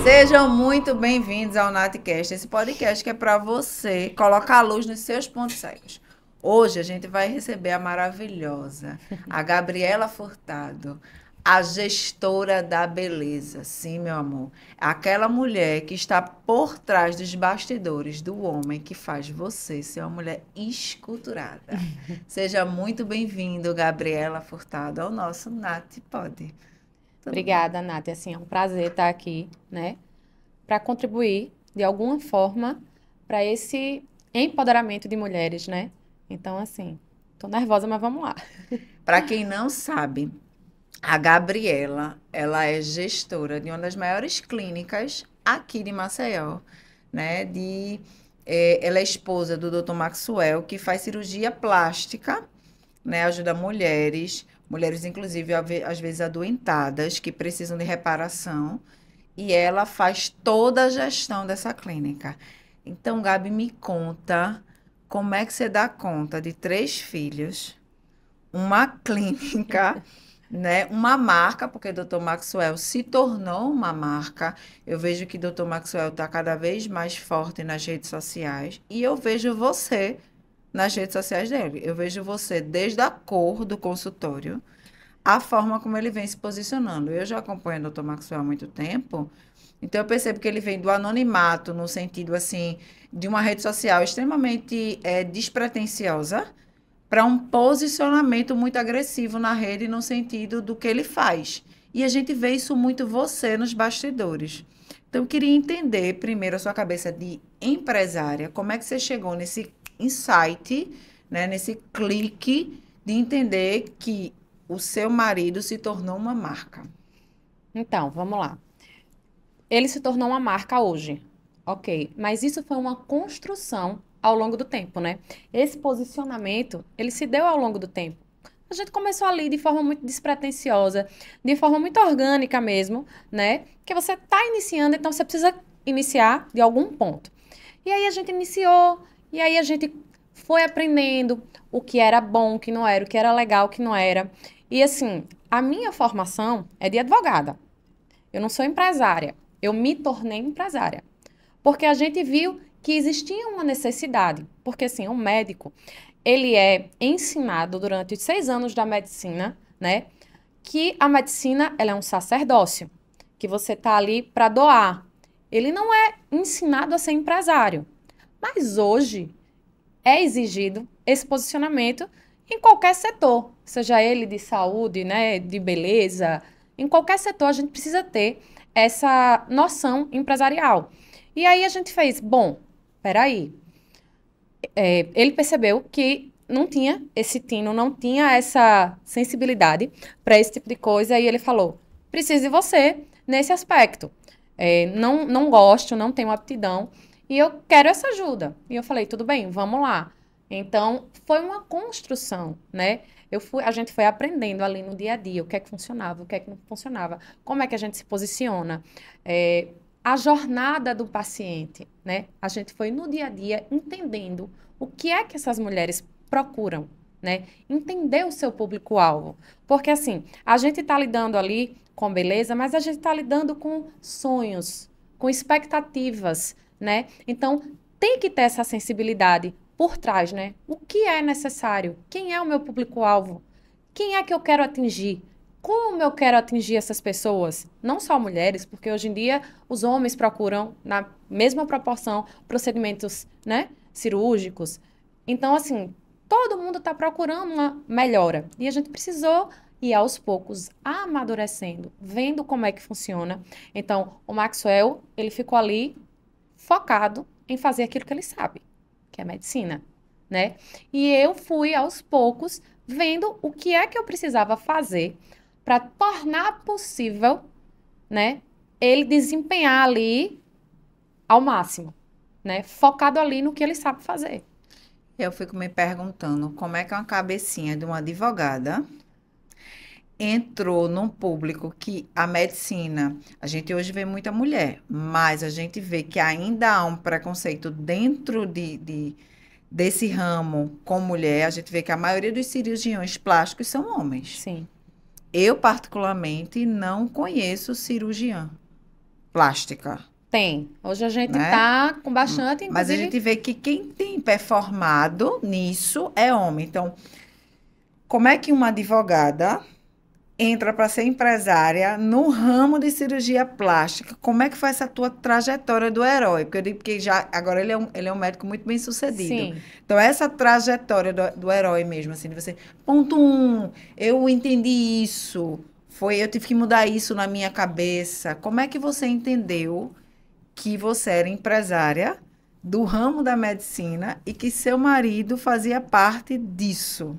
Sejam muito bem-vindos ao NatCast, esse podcast que é para você colocar a luz nos seus pontos cegos. Hoje a gente vai receber a maravilhosa, a Gabriela Furtado, a gestora da beleza. Sim, meu amor. Aquela mulher que está por trás dos bastidores do homem que faz você ser uma mulher esculturada. Seja muito bem-vindo, Gabriela Furtado, ao nosso Nat Pod. Tudo bem? Obrigada, Nath. Assim, é um prazer estar aqui, né, para contribuir de alguma forma para esse empoderamento de mulheres, né? Então, assim, tô nervosa, mas vamos lá. Para quem não sabe, a Gabriela, ela é gestora de uma das maiores clínicas aqui de Maceió, né? Ela é esposa do Dr. Maxwell, que faz cirurgia plástica, né? Ajuda mulheres inclusive às vezes adoentadas, que precisam de reparação, e ela faz toda a gestão dessa clínica. Então, Gabi, me conta como é que você dá conta de 3 filhos, uma clínica, né? Uma marca, porque Dr. Maxwell se tornou uma marca. Eu vejo que Dr. Maxwell está cada vez mais forte nas redes sociais e eu vejo você nas redes sociais dele. Eu vejo você desde a cor do consultório, a forma como ele vem se posicionando. Eu já acompanho o Dr. Maxwell há muito tempo, então eu percebo que ele vem do anonimato, no sentido assim, de uma rede social extremamente despretensiosa, para um posicionamento muito agressivo na rede no sentido do que ele faz. E a gente vê isso muito você nos bastidores. Então, eu queria entender primeiro a sua cabeça de empresária, como é que você chegou nesse insight, né, nesse clique de entender que o seu marido se tornou uma marca. Então, vamos lá. Ele se tornou uma marca hoje, ok? Mas isso foi uma construção ao longo do tempo, né? Esse posicionamento, ele se deu ao longo do tempo. A gente começou ali de forma muito despretensiosa, de forma muito orgânica mesmo, né? Que você está iniciando, então você precisa iniciar de algum ponto. E aí a gente iniciou, e aí a gente foi aprendendo o que era bom, o que não era, o que era legal, o que não era. E assim, a minha formação é de advogada. Eu não sou empresária. Eu me tornei empresária. Porque a gente viu que existia uma necessidade. Porque assim, um médico, ele é ensinado durante os 6 anos da medicina, né? Que a medicina, ela é um sacerdócio. Que você tá ali para doar. Ele não é ensinado a ser empresário. Mas hoje é exigido esse posicionamento em qualquer setor, seja ele de saúde, né, de beleza, em qualquer setor a gente precisa ter essa noção empresarial. E aí a gente fez, bom, peraí, ele percebeu que não tinha esse tino, não tinha essa sensibilidade para esse tipo de coisa, e ele falou, preciso de você nesse aspecto. Não gosto, não tenho aptidão, e eu quero essa ajuda. E eu falei, tudo bem, vamos lá. Então, foi uma construção, né? A gente foi aprendendo ali no dia a dia o que é que funcionava, o que é que não funcionava, como é que a gente se posiciona, a jornada do paciente, né? A gente foi no dia a dia entendendo o que é que essas mulheres procuram, né? Entender o seu público-alvo. Porque, assim, a gente está lidando ali com beleza, mas a gente está lidando com sonhos, com expectativas, né? Então, tem que ter essa sensibilidade por trás, né? O que é necessário? Quem é o meu público-alvo? Quem é que eu quero atingir? Como eu quero atingir essas pessoas? Não só mulheres, porque hoje em dia os homens procuram, na mesma proporção, procedimentos, né, cirúrgicos. Então, assim, todo mundo está procurando uma melhora. E a gente precisou ir aos poucos amadurecendo, vendo como é que funciona. Então, o Maxwell, ele ficou ali focado em fazer aquilo que ele sabe, que é medicina, né? E eu fui aos poucos vendo o que é que eu precisava fazer para tornar possível, né, ele desempenhar ali ao máximo, né? Focado ali no que ele sabe fazer. Eu fico me perguntando como é que uma cabecinha de uma advogada entrou num público que a medicina, a gente hoje vê muita mulher, mas a gente vê que ainda há um preconceito dentro desse ramo com mulher. A gente vê que a maioria dos cirurgiões plásticos são homens. Sim. Eu, particularmente, não conheço cirurgiã. plástica, Tem. Hoje a gente né? tá com bastante, Mas a inclusive, gente vê que quem tem performado nisso é homem. Então, como é que uma advogada entra para ser empresária no ramo de cirurgia plástica? Como é que foi essa tua trajetória do herói? Porque eu digo que já agora ele é um médico muito bem sucedido. sim. Então, essa trajetória do herói mesmo, assim, de você, ponto um, eu entendi isso, eu tive que mudar isso na minha cabeça. Como é que você entendeu que você era empresária do ramo da medicina e que seu marido fazia parte disso?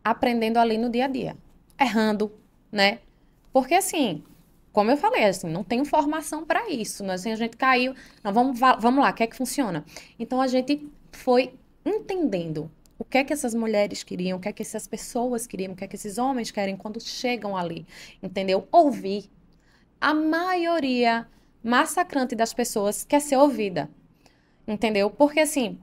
Aprendendo ali no dia a dia, errando, né? Porque assim, como eu falei, assim, não tenho formação para isso, né? Assim, a gente caiu, não, vamos lá, o que é que funciona? Então a gente foi entendendo o que é que essas mulheres queriam, o que é que essas pessoas queriam, o que é que esses homens querem quando chegam ali, entendeu? Ouvir. A maioria massacrante das pessoas quer ser ouvida, entendeu? Porque assim,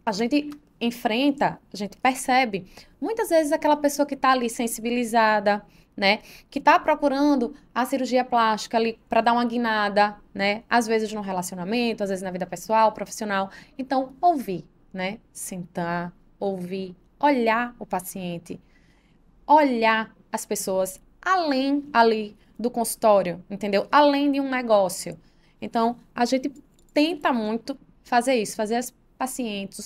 a gente enfrenta, a gente percebe, muitas vezes aquela pessoa que está ali sensibilizada, né, que está procurando a cirurgia plástica ali para dar uma guinada, né, às vezes no relacionamento, às vezes na vida pessoal, profissional. Então, ouvir, né, sentar, ouvir, olhar o paciente, olhar as pessoas além ali do consultório, entendeu? Além de um negócio. Então, a gente tenta muito fazer isso, fazer os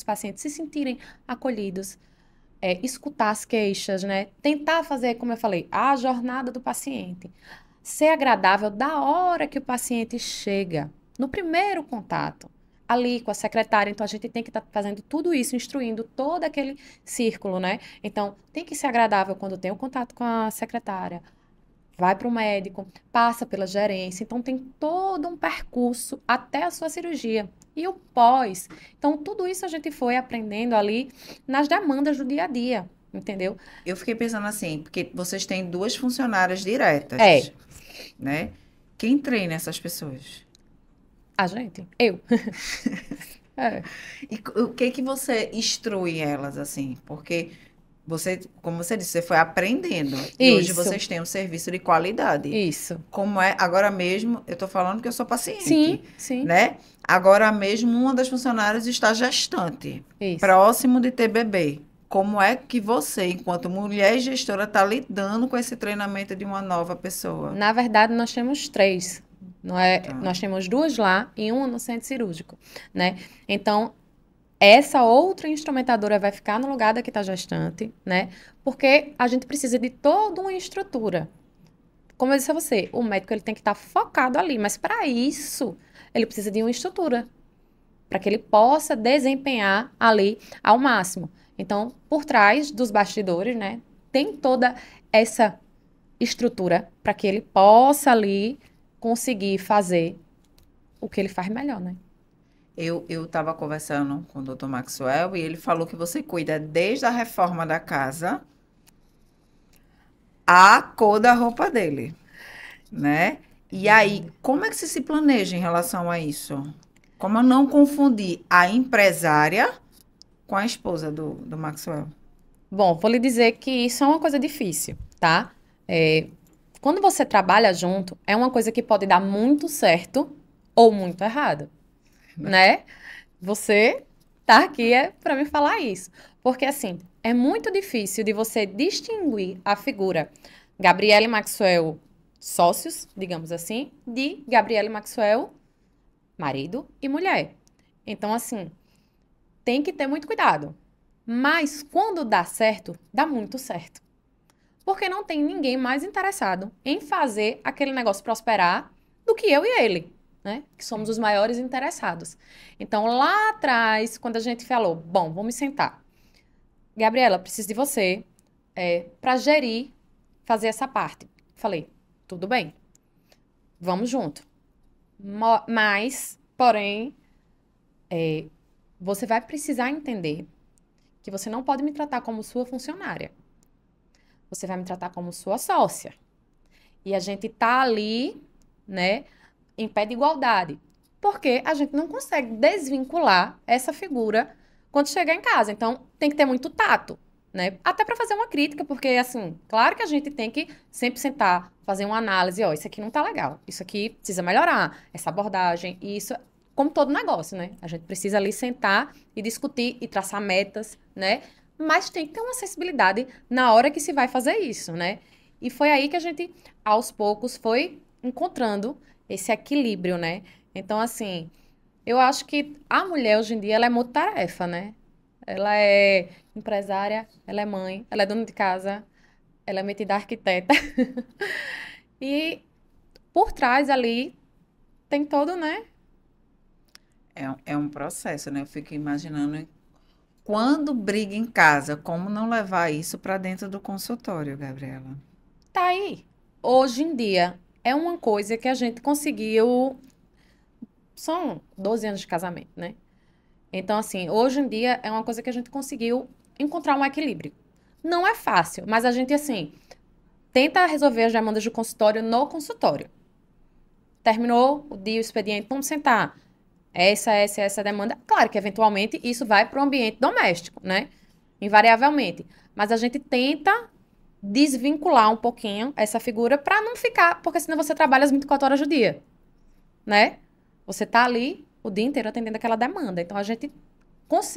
pacientes se sentirem acolhidos, escutar as queixas, né? Tentar fazer, como eu falei, a jornada do paciente. Ser agradável da hora que o paciente chega, no primeiro contato, ali com a secretária. Então, a gente tem que estar fazendo tudo isso, instruindo todo aquele círculo, né? Então, tem que ser agradável quando tem o contato com a secretária, vai para o médico, passa pela gerência. Então, tem todo um percurso até a sua cirurgia. E o pós. Então, tudo isso a gente foi aprendendo ali nas demandas do dia a dia, entendeu? Eu fiquei pensando assim, porque vocês têm duas funcionárias diretas, É, né? Quem treina essas pessoas? a gente, eu. É, E o que que você instrui elas assim? Porque você, como você disse, você foi aprendendo e hoje isso, vocês têm um serviço de qualidade. isso. Como é agora mesmo, eu estou falando que eu sou paciente, Sim, sim, né? Agora mesmo uma das funcionárias está gestante, isso. próximo de ter bebê. Como é que você, enquanto mulher gestora, está lidando com esse treinamento de uma nova pessoa? Na verdade, nós temos três. Não é? Tá. Nós temos duas lá e uma no centro cirúrgico, né? Então, essa outra instrumentadora vai ficar no lugar da que está gestante, né? Porque a gente precisa de toda uma estrutura. Como eu disse a você, o médico ele tem que estar focado ali, mas para isso, ele precisa de uma estrutura, para que ele possa desempenhar ali ao máximo. Então, por trás dos bastidores, né, tem toda essa estrutura para que ele possa ali conseguir fazer o que ele faz melhor, né? Eu estava conversando com o Dr. Maxwell e ele falou que você cuida desde a reforma da casa à cor da roupa dele, né? E aí, como é que você se planeja em relação a isso? Como não confundir a empresária com a esposa do Maxwell? Bom, vou lhe dizer que isso é uma coisa difícil, tá? É, quando você trabalha junto, é uma coisa que pode dar muito certo ou muito errado, né? Você tá aqui para me falar isso. Porque, assim, é muito difícil de você distinguir a figura Gabriele Maxwell sócios, digamos assim, de Gabriele Maxwell marido e mulher. Então, assim, tem que ter muito cuidado. Mas quando dá certo, dá muito certo. Porque não tem ninguém mais interessado em fazer aquele negócio prosperar do que eu e ele, né? Que somos os maiores interessados. Então, lá atrás, quando a gente falou, bom, vamos sentar. Gabriela, preciso de você para gerir, fazer essa parte. Falei, tudo bem, vamos junto. Mas, porém, você vai precisar entender que você não pode me tratar como sua funcionária. Você vai me tratar como sua sócia. E a gente tá ali, né, em pé de igualdade. Porque a gente não consegue desvincular essa figura quando chegar em casa. Então, tem que ter muito tato, né? Até para fazer uma crítica, porque, assim, claro que a gente tem que sempre sentar, fazer uma análise, ó, isso aqui não tá legal, isso aqui precisa melhorar, essa abordagem, e isso, como todo negócio, né? A gente precisa ali sentar e discutir e traçar metas, né? Mas tem que ter uma sensibilidade na hora que se vai fazer isso, né? E foi aí que a gente, aos poucos, foi encontrando esse equilíbrio, né? Então, assim, eu acho que a mulher hoje em dia, ela é multitarefa, né? Ela é empresária, ela é mãe, ela é dona de casa, ela é metida arquiteta. E por trás ali tem todo, né? É um processo, né? Eu fico imaginando quando briga em casa, como não levar isso para dentro do consultório, Gabriela? Tá aí. Hoje em dia é uma coisa que a gente conseguiu. São 12 anos de casamento, né? Então, assim, hoje em dia é uma coisa que a gente conseguiu encontrar um equilíbrio. Não é fácil, mas a gente, assim, tenta resolver as demandas do consultório no consultório. Terminou o dia, o expediente, vamos sentar. Essa demanda. Claro que, eventualmente, isso vai para o ambiente doméstico, né? Invariavelmente. Mas a gente tenta desvincular um pouquinho essa figura para não ficar, porque senão você trabalha as 24 horas do dia, né? Você tá ali o dia inteiro atendendo aquela demanda. Então,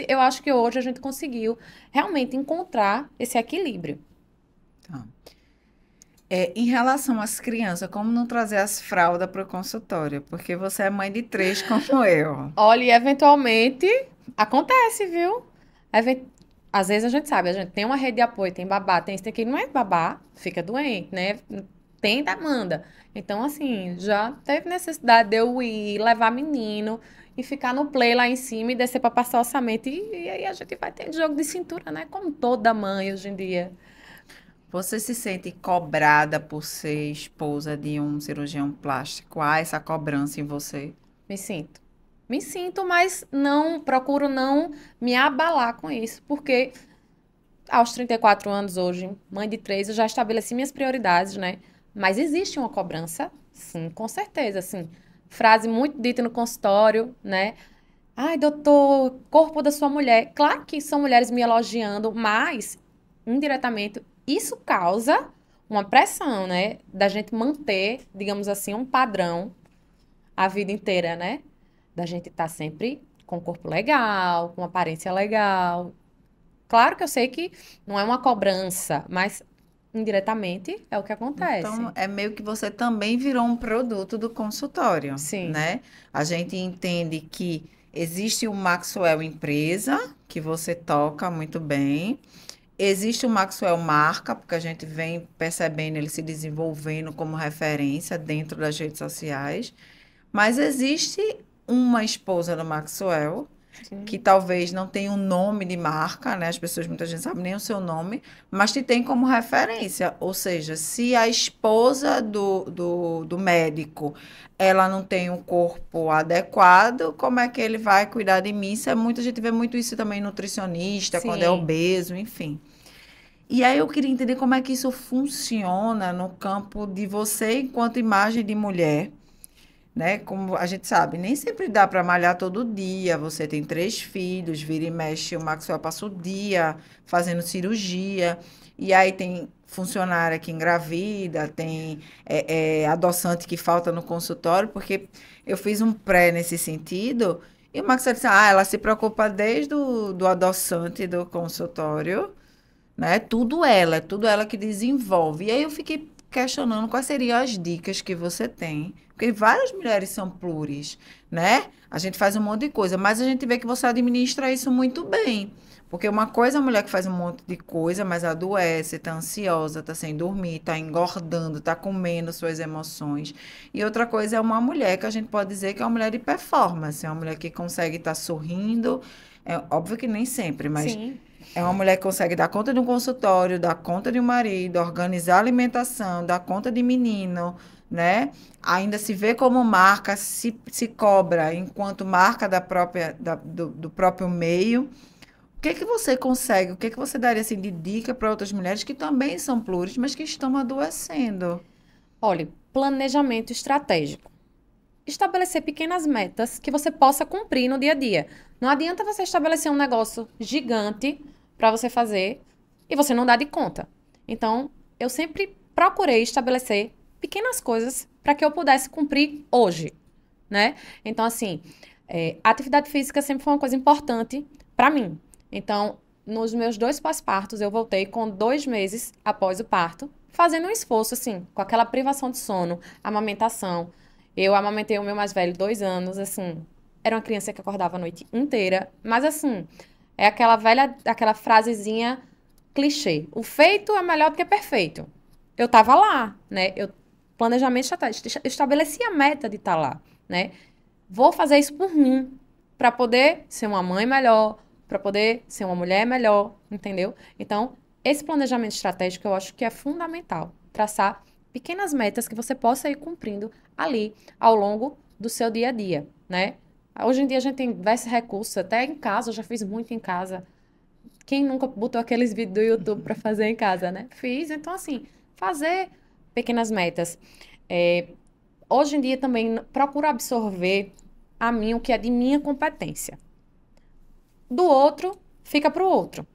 eu acho que hoje a gente conseguiu realmente encontrar esse equilíbrio. Tá. Em relação às crianças, como não trazer as fraldas para o consultório? Porque você é mãe de três como eu. Olha, e eventualmente acontece, viu? Às vezes a gente sabe, a gente tem uma rede de apoio, tem babá, tem isso, tem aquilo, não é babá, fica doente, né? Tem demanda. Então, assim, já teve necessidade de eu ir levar menino e ficar no play lá em cima e descer para passar orçamento. E aí a gente vai ter jogo de cintura, né? Como toda mãe hoje em dia. Você se sente cobrada por ser esposa de um cirurgião plástico? Há essa cobrança em você? Me sinto. Me sinto, mas não procuro não me abalar com isso, porque aos 34 anos hoje, mãe de três, eu já estabeleci minhas prioridades, né? Mas existe uma cobrança, sim, com certeza, assim. Frase muito dita no consultório, né? Ai, doutor, corpo da sua mulher. Claro que são mulheres me elogiando, mas indiretamente isso causa uma pressão, né? Da gente manter, digamos assim, um padrão a vida inteira, né? Da gente estar sempre com o corpo legal, com aparência legal. Claro que eu sei que não é uma cobrança, mas indiretamente é o que Então, acontece. é meio que você também virou um produto do consultório, Sim, né? A gente entende que existe o Maxwell empresa, que você toca muito bem. Existe o Maxwell marca, porque a gente vem percebendo ele se desenvolvendo como referência dentro das redes sociais. Mas existe uma esposa do Maxwell que sim, talvez não tenha um nome de marca, né? As pessoas muitas vezes sabem nem o seu nome, mas te tem como referência. Ou seja, se a esposa do médico ela não tem um corpo adequado, como é que ele vai cuidar de mim? Isso é muito, a gente vê muito isso também em nutricionista, quando é sim. obeso, enfim. E aí eu queria entender como é que isso funciona no campo de você enquanto imagem de mulher, né? Como a gente sabe, nem sempre dá para malhar todo dia. Você tem três filhos, vira e mexe, o Maxwell passa o dia fazendo cirurgia. E aí tem funcionária que engravida, tem adoçante que falta no consultório, porque eu fiz um pré nesse sentido. E o Maxwell disse, ela se preocupa desde do adoçante do consultório, né? É tudo ela que desenvolve. E aí eu fiquei questionando quais seriam as dicas que você tem, porque várias mulheres são pluris, né? A gente faz um monte de coisa, mas a gente vê que você administra isso muito bem. Porque uma coisa é a mulher que faz um monte de coisa, mas adoece, tá ansiosa, tá sem dormir, tá engordando, tá comendo suas emoções. E outra coisa é uma mulher que a gente pode dizer que é uma mulher de performance, é uma mulher que consegue estar sorrindo. É óbvio que nem sempre, mas Sim, é uma mulher que consegue dar conta de um consultório, dar conta de um marido, organizar a alimentação, dar conta de menino, né? Ainda se vê como marca, se cobra enquanto marca do próprio meio. O que que você consegue? O que que você daria assim, de dica para outras mulheres que também são pluris, mas que estão adoecendo? olha, planejamento estratégico. Estabelecer pequenas metas que você possa cumprir no dia a dia. Não adianta você estabelecer um negócio gigante para você fazer e você não dá de conta. Então, eu sempre procurei estabelecer pequenas coisas para que eu pudesse cumprir hoje, né? Então, assim, a atividade física sempre foi uma coisa importante para mim. Então, nos meus 2 pós-partos, eu voltei com 2 meses após o parto, fazendo um esforço, assim, com aquela privação de sono, amamentação. Eu amamentei o meu mais velho 2 anos, assim, era uma criança que acordava a noite inteira, mas assim, é aquela frasezinha clichê. O feito é melhor do que perfeito. Eu tava lá, né? Planejamento estratégico, estabeleci a meta de estar lá, né? Vou fazer isso por mim, para poder ser uma mãe melhor, para poder ser uma mulher melhor, entendeu? Então, esse planejamento estratégico eu acho que é fundamental. Traçar pequenas metas que você possa ir cumprindo ali ao longo do seu dia a dia, né? Hoje em dia a gente tem diversos recursos, até em casa, eu já fiz muito em casa. Quem nunca botou aqueles vídeos do YouTube para fazer em casa, né? Fiz, então assim, fazer pequenas metas. Hoje em dia também procuro absorver a mim o que é de minha competência. Do outro, fica para o outro,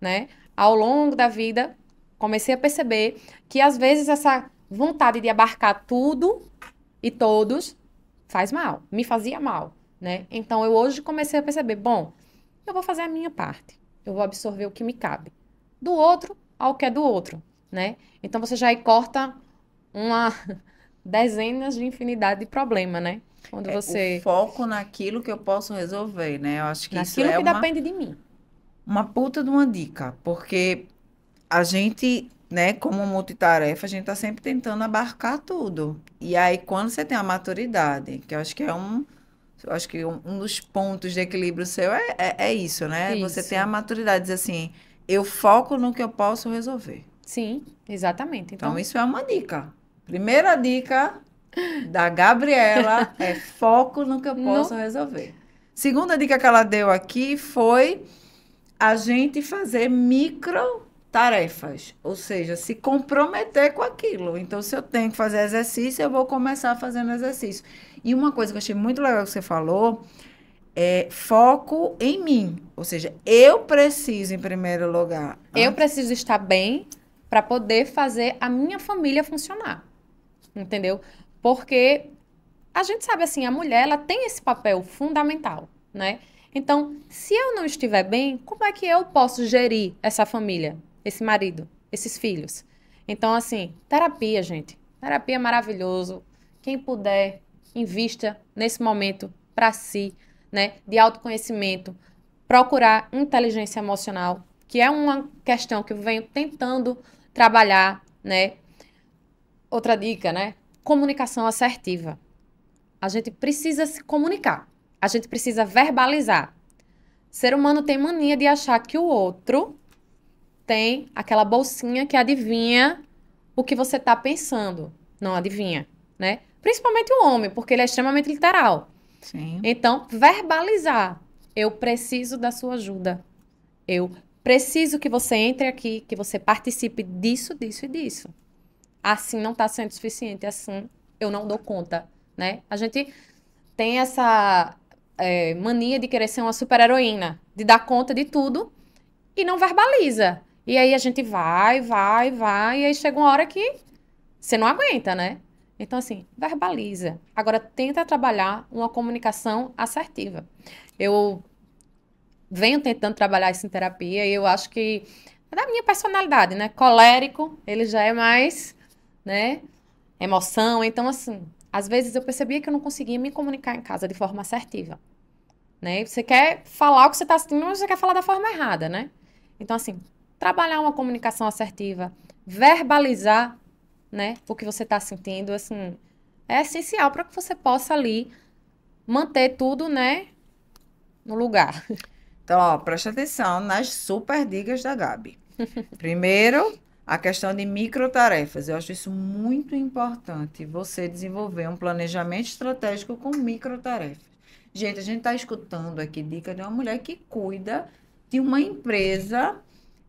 né? Ao longo da vida, comecei a perceber que às vezes essa vontade de abarcar tudo e todos faz mal, me fazia mal, né? Então eu hoje comecei a perceber, bom, eu vou fazer a minha parte, eu vou absorver o que me cabe. Do outro ao que é do outro, né? Então você já aí corta uma dezenas de infinidade de problema, né? Quando O você foco naquilo que eu posso resolver, né? Eu acho que isso naquilo é que depende de mim. uma puta de uma dica, porque a gente, né, como multitarefa, a gente tá sempre tentando abarcar tudo. E aí, quando você tem a maturidade, que eu acho que eu acho que um dos pontos de equilíbrio seu é isso, né? Você tem a Isso. maturidade, dizer assim, eu foco no que eu posso resolver. Sim, exatamente. Então, Então, isso é uma dica. Primeira dica da Gabriela é foco no que eu posso no resolver. Segunda dica que ela deu aqui foi a gente fazer micro tarefas, ou seja, se comprometer com aquilo. Então, se eu tenho que fazer exercício, eu vou começar fazendo exercício. E uma coisa que eu achei muito legal que você falou é foco em mim, ou seja, eu preciso em primeiro lugar. eu preciso estar bem para poder fazer a minha família funcionar. Entendeu? Porque a gente sabe assim, a mulher, ela tem esse papel fundamental, né? Então, se eu não estiver bem, como é que eu posso gerir essa família, esse marido, esses filhos? Então, assim, terapia, gente. Terapia é maravilhoso. Quem puder, invista nesse momento para si, né? De autoconhecimento, procurar inteligência emocional, que é uma questão que eu venho tentando trabalhar, né? Outra dica, né? Comunicação assertiva. A gente precisa se comunicar. A gente precisa verbalizar. O ser humano tem mania de achar que o outro tem aquela bolsinha que adivinha o que você está pensando. Não adivinha, né? Principalmente o homem, porque ele é extremamente literal. Sim. Então, verbalizar. Eu preciso da sua ajuda. Eu preciso que você entre aqui, que você participe disso, disso e disso. Assim não está sendo suficiente, assim eu não dou conta, né? A gente tem essa mania de querer ser uma super-heroína, de dar conta de tudo e não verbaliza. E aí a gente vai, e aí chega uma hora que você não aguenta, né? Então, assim, verbaliza. Agora, tenta trabalhar uma comunicação assertiva. Eu venho tentando trabalhar isso em terapia e eu acho que é da minha personalidade, né? Colérico, ele já é mais, né? Emoção. Então, assim, às vezes eu percebia que eu não conseguia me comunicar em casa de forma assertiva, né? Você quer falar o que você está sentindo, mas você quer falar da forma errada, né? Então, assim, trabalhar uma comunicação assertiva, verbalizar, né, o que você está sentindo, assim, é essencial para que você possa ali manter tudo, né, no lugar. Então, ó, presta atenção nas super dicas da Gabi. Primeiro, a questão de microtarefas. Eu acho isso muito importante, você desenvolver um planejamento estratégico com microtarefas. Gente, a gente está escutando aqui dica de uma mulher que cuida de uma empresa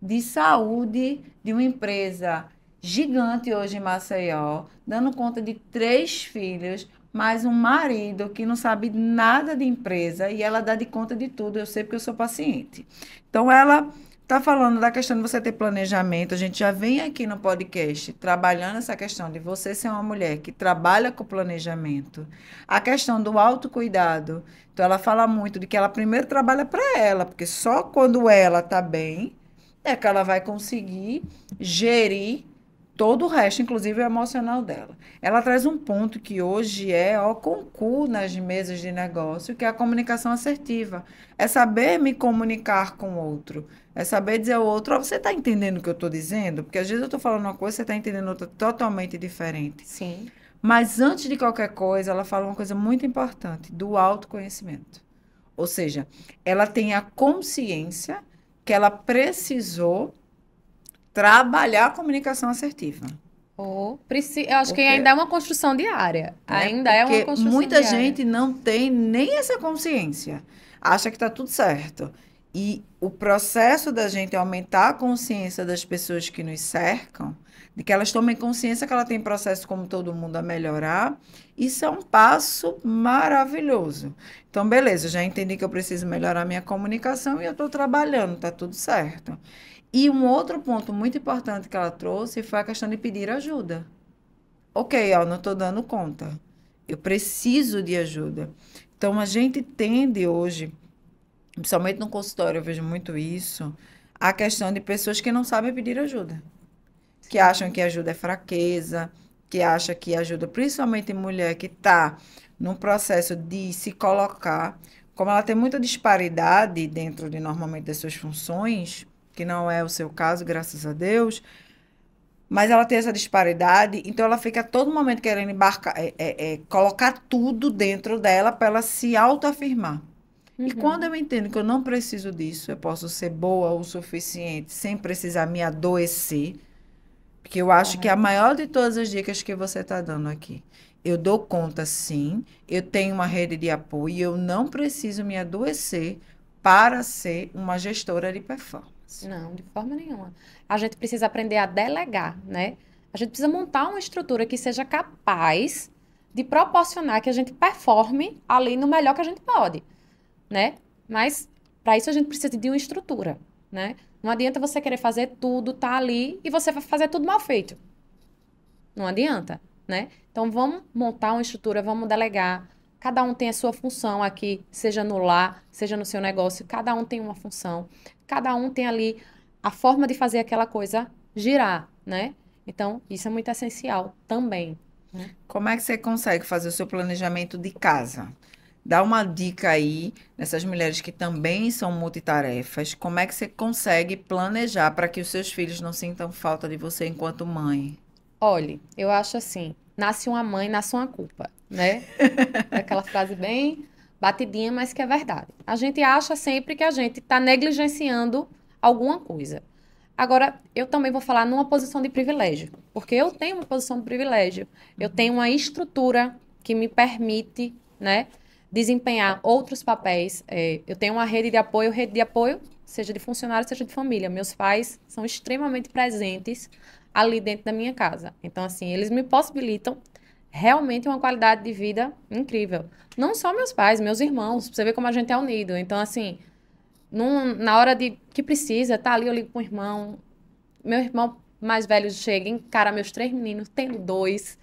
de saúde, de uma empresa gigante hoje em Maceió, dando conta de 3 filhos, mais um marido que não sabe nada de empresa e ela dá de conta de tudo. Eu sei porque eu sou paciente. Então, ela tá falando da questão de você ter planejamento. A gente já vem aqui no podcast trabalhando essa questão de você ser uma mulher que trabalha com planejamento. A questão do autocuidado. Então, ela fala muito de que ela primeiro trabalha para ela, porque só quando ela tá bem é que ela vai conseguir gerir todo o resto, inclusive o emocional dela. Ela traz um ponto que hoje é ó, concurso nas mesas de negócio, que é a comunicação assertiva. É saber me comunicar com o outro. É saber dizer ao outro, ó, você está entendendo o que eu estou dizendo? Porque às vezes eu estou falando uma coisa, você está entendendo outra totalmente diferente. Sim. Mas antes de qualquer coisa, ela fala uma coisa muito importante, do autoconhecimento. Ou seja, ela tem a consciência que ela precisou trabalhar a comunicação assertiva. Eu acho que Porque, ainda é uma construção diária. né, Ainda é uma porque construção muita diária. gente não tem nem essa consciência. Acha que está tudo certo. E o processo da gente aumentar a consciência das pessoas que nos cercam, de que elas tomem consciência que ela tem processo como todo mundo a melhorar, isso é um passo maravilhoso. Então, beleza, eu já entendi que eu preciso melhorar minha comunicação e eu estou trabalhando, está tudo certo. E um outro ponto muito importante que ela trouxe foi a questão de pedir ajuda. Ok, ó, não estou dando conta. Eu preciso de ajuda. Então, a gente tende hoje, principalmente no consultório, eu vejo muito isso, a questão de pessoas que não sabem pedir ajuda. Que acham que ajuda é fraqueza, que acham que ajuda, principalmente mulher que está num processo de se colocar, como ela tem muita disparidade dentro de normalmente das suas funções, que não é o seu caso, graças a Deus, mas ela tem essa disparidade, então ela fica a todo momento querendo embarcar, colocar tudo dentro dela para ela se autoafirmar. E quando Uhum. eu entendo que eu não preciso disso, eu posso ser boa o suficiente sem precisar me adoecer, porque eu acho que a Correto. maior de todas as dicas que você está dando aqui, eu dou conta sim, eu tenho uma rede de apoio e eu não preciso me adoecer para ser uma gestora de performance. Não, de forma nenhuma. A gente precisa aprender a delegar, né? A gente precisa montar uma estrutura que seja capaz de proporcionar que a gente performe ali no melhor que a gente pode, né? Mas para isso a gente precisa de uma estrutura, né? Não adianta você querer fazer tudo, tá ali e você vai fazer tudo mal feito. Não adianta, né? Então vamos montar uma estrutura, vamos delegar. Cada um tem a sua função aqui, seja no lar, seja no seu negócio, cada um tem uma função. Cada um tem ali a forma de fazer aquela coisa girar, né? Então, isso é muito essencial também, né? Como é que você consegue fazer o seu planejamento de casa? Dá uma dica aí nessas mulheres que também são multitarefas. Como é que você consegue planejar para que os seus filhos não sintam falta de você enquanto mãe? Olhe, eu acho assim, nasce uma mãe, nasce uma culpa, né? É aquela frase bem batidinha, mas que é verdade. A gente acha sempre que a gente está negligenciando alguma coisa. Agora, eu também vou falar numa posição de privilégio, porque eu tenho uma posição de privilégio. Eu tenho uma estrutura que me permite, né, desempenhar outros papéis. Eu tenho uma rede de apoio, seja de funcionário, seja de família. Meus pais são extremamente presentes ali dentro da minha casa. Então, assim, eles me possibilitam realmente uma qualidade de vida incrível. Não só meus pais, meus irmãos, pra você ver como a gente é unido. Então, assim, na hora de que precisa, tá ali, eu ligo pro irmão. Meu irmão mais velho chega, encara meus 3 meninos, tenho 2.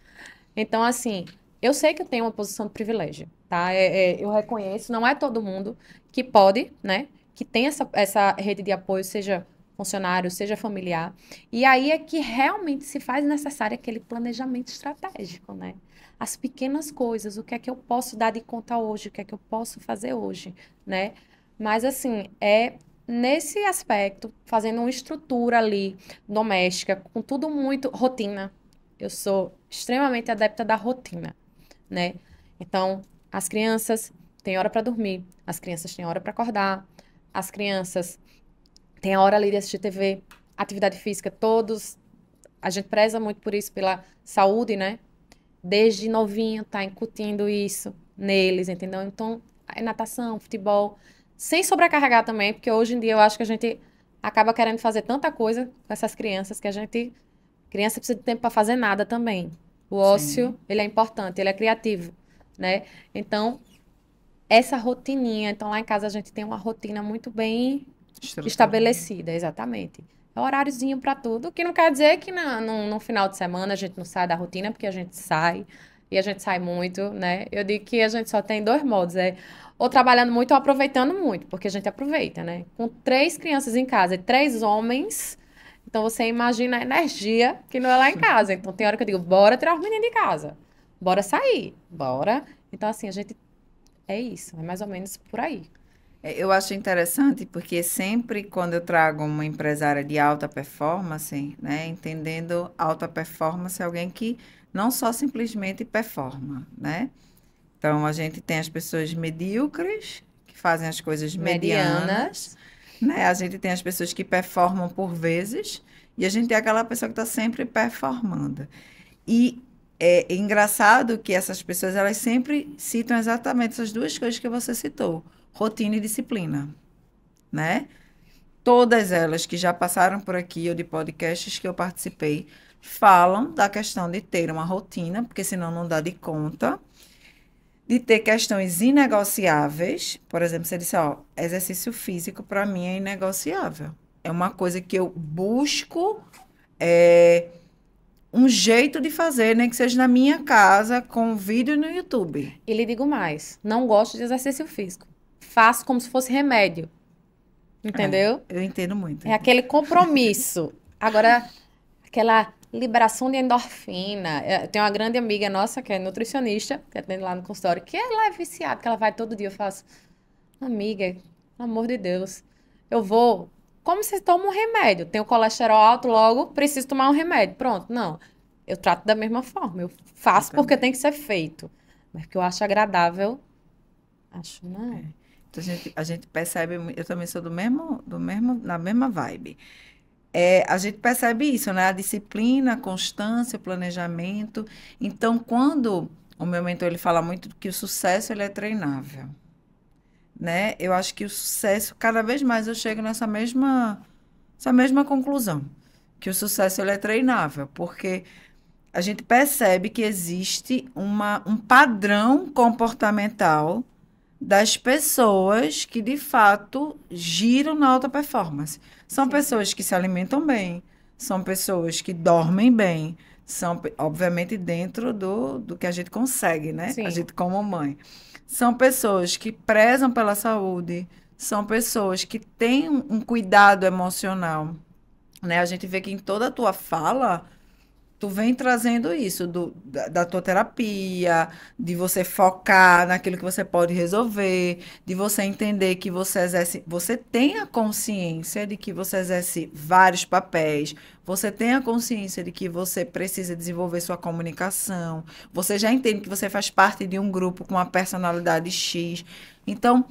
Então, assim, eu sei que eu tenho uma posição de privilégio, tá? Eu reconheço, não é todo mundo que pode, né? Que tem essa rede de apoio, seja funcionário, seja familiar. E aí é que realmente se faz necessário aquele planejamento estratégico, né? As pequenas coisas, o que é que eu posso dar de conta hoje, o que é que eu posso fazer hoje, né? Mas, assim, é nesse aspecto, fazendo uma estrutura ali doméstica, com tudo muito rotina. Eu sou extremamente adepta da rotina, né? Então, as crianças têm hora para dormir, as crianças têm hora para acordar, as crianças têm a hora ali de assistir TV, atividade física, todos. A gente preza muito por isso, pela saúde, né? Desde novinho, tá incutindo isso neles, entendeu? Então, é natação, futebol, sem sobrecarregar também, porque hoje em dia eu acho que a gente acaba querendo fazer tanta coisa com essas crianças que a gente. Criança precisa de tempo para fazer nada também. O Sim. ócio, ele é importante, ele é criativo, né? Então, essa rotininha. Então, lá em casa a gente tem uma rotina muito bem. Estrutura. estabelecida, exatamente. É horáriozinho para tudo, que não quer dizer que no final de semana a gente não sai da rotina, porque a gente sai, e a gente sai muito, né? Eu digo que a gente só tem dois modos, ou trabalhando muito ou aproveitando muito, porque a gente aproveita, né? Com 3 crianças em casa e 3 homens, então você imagina a energia que não é lá em casa. Então tem hora que eu digo, bora tirar os meninos de casa, bora sair, bora. Então assim, a gente, é isso, é mais ou menos por aí. Eu acho interessante porque sempre quando eu trago uma empresária de alta performance, né, entendendo alta performance é alguém que não só simplesmente performa, né? Então a gente tem as pessoas medíocres que fazem as coisas medianas, Medianas. né? A gente tem as pessoas que performam por vezes e a gente tem aquela pessoa que está sempre performando. E é engraçado que essas pessoas elas sempre citam exatamente essas duas coisas que você citou, rotina e disciplina, né? Todas elas que já passaram por aqui ou de podcasts que eu participei falam da questão de ter uma rotina, porque senão não dá de conta, de ter questões inegociáveis. Por exemplo, você disse, ó, exercício físico para mim é inegociável. É uma coisa que eu busco é, um jeito de fazer, nem que seja na minha casa, com vídeo no YouTube. E lhe digo mais, não gosto de exercício físico. Faço como se fosse remédio, É, entendeu? eu entendo muito. É aquele compromisso. Agora, aquela liberação de endorfina. Tem uma grande amiga nossa que é nutricionista, que atende lá no consultório, que ela é viciada, que ela vai todo dia. Eu faço, amiga, pelo amor de Deus, eu vou. Como se toma um remédio? Tenho colesterol alto, logo preciso tomar um remédio. Pronto, não. Eu trato da mesma forma. Eu Eu faço porque também. tem que ser feito. Mas que eu acho agradável, acho não. Então, a gente percebe, eu também sou na mesma vibe. A gente percebe isso, né? A disciplina, a constância, o planejamento. Então, quando o meu mentor ele fala muito que o sucesso ele é treinável, né? Eu acho que o sucesso, cada vez mais eu chego essa mesma conclusão, que o sucesso ele é treinável, porque a gente percebe que existe um padrão comportamental das pessoas que de fato giram na alta performance. São Sim, pessoas que se alimentam bem, são pessoas que dormem bem, obviamente dentro do que a gente consegue, né? A sim, gente como mãe. São pessoas que prezam pela saúde, são pessoas que têm um cuidado emocional, né? A gente vê que em toda a tua fala tu vem trazendo isso da tua terapia, de você focar naquilo que você pode resolver, de você entender que você exerce, você tem a consciência de que você exerce vários papéis, você tem a consciência de que você precisa desenvolver sua comunicação, você já entende que você faz parte de um grupo com uma personalidade X. Então,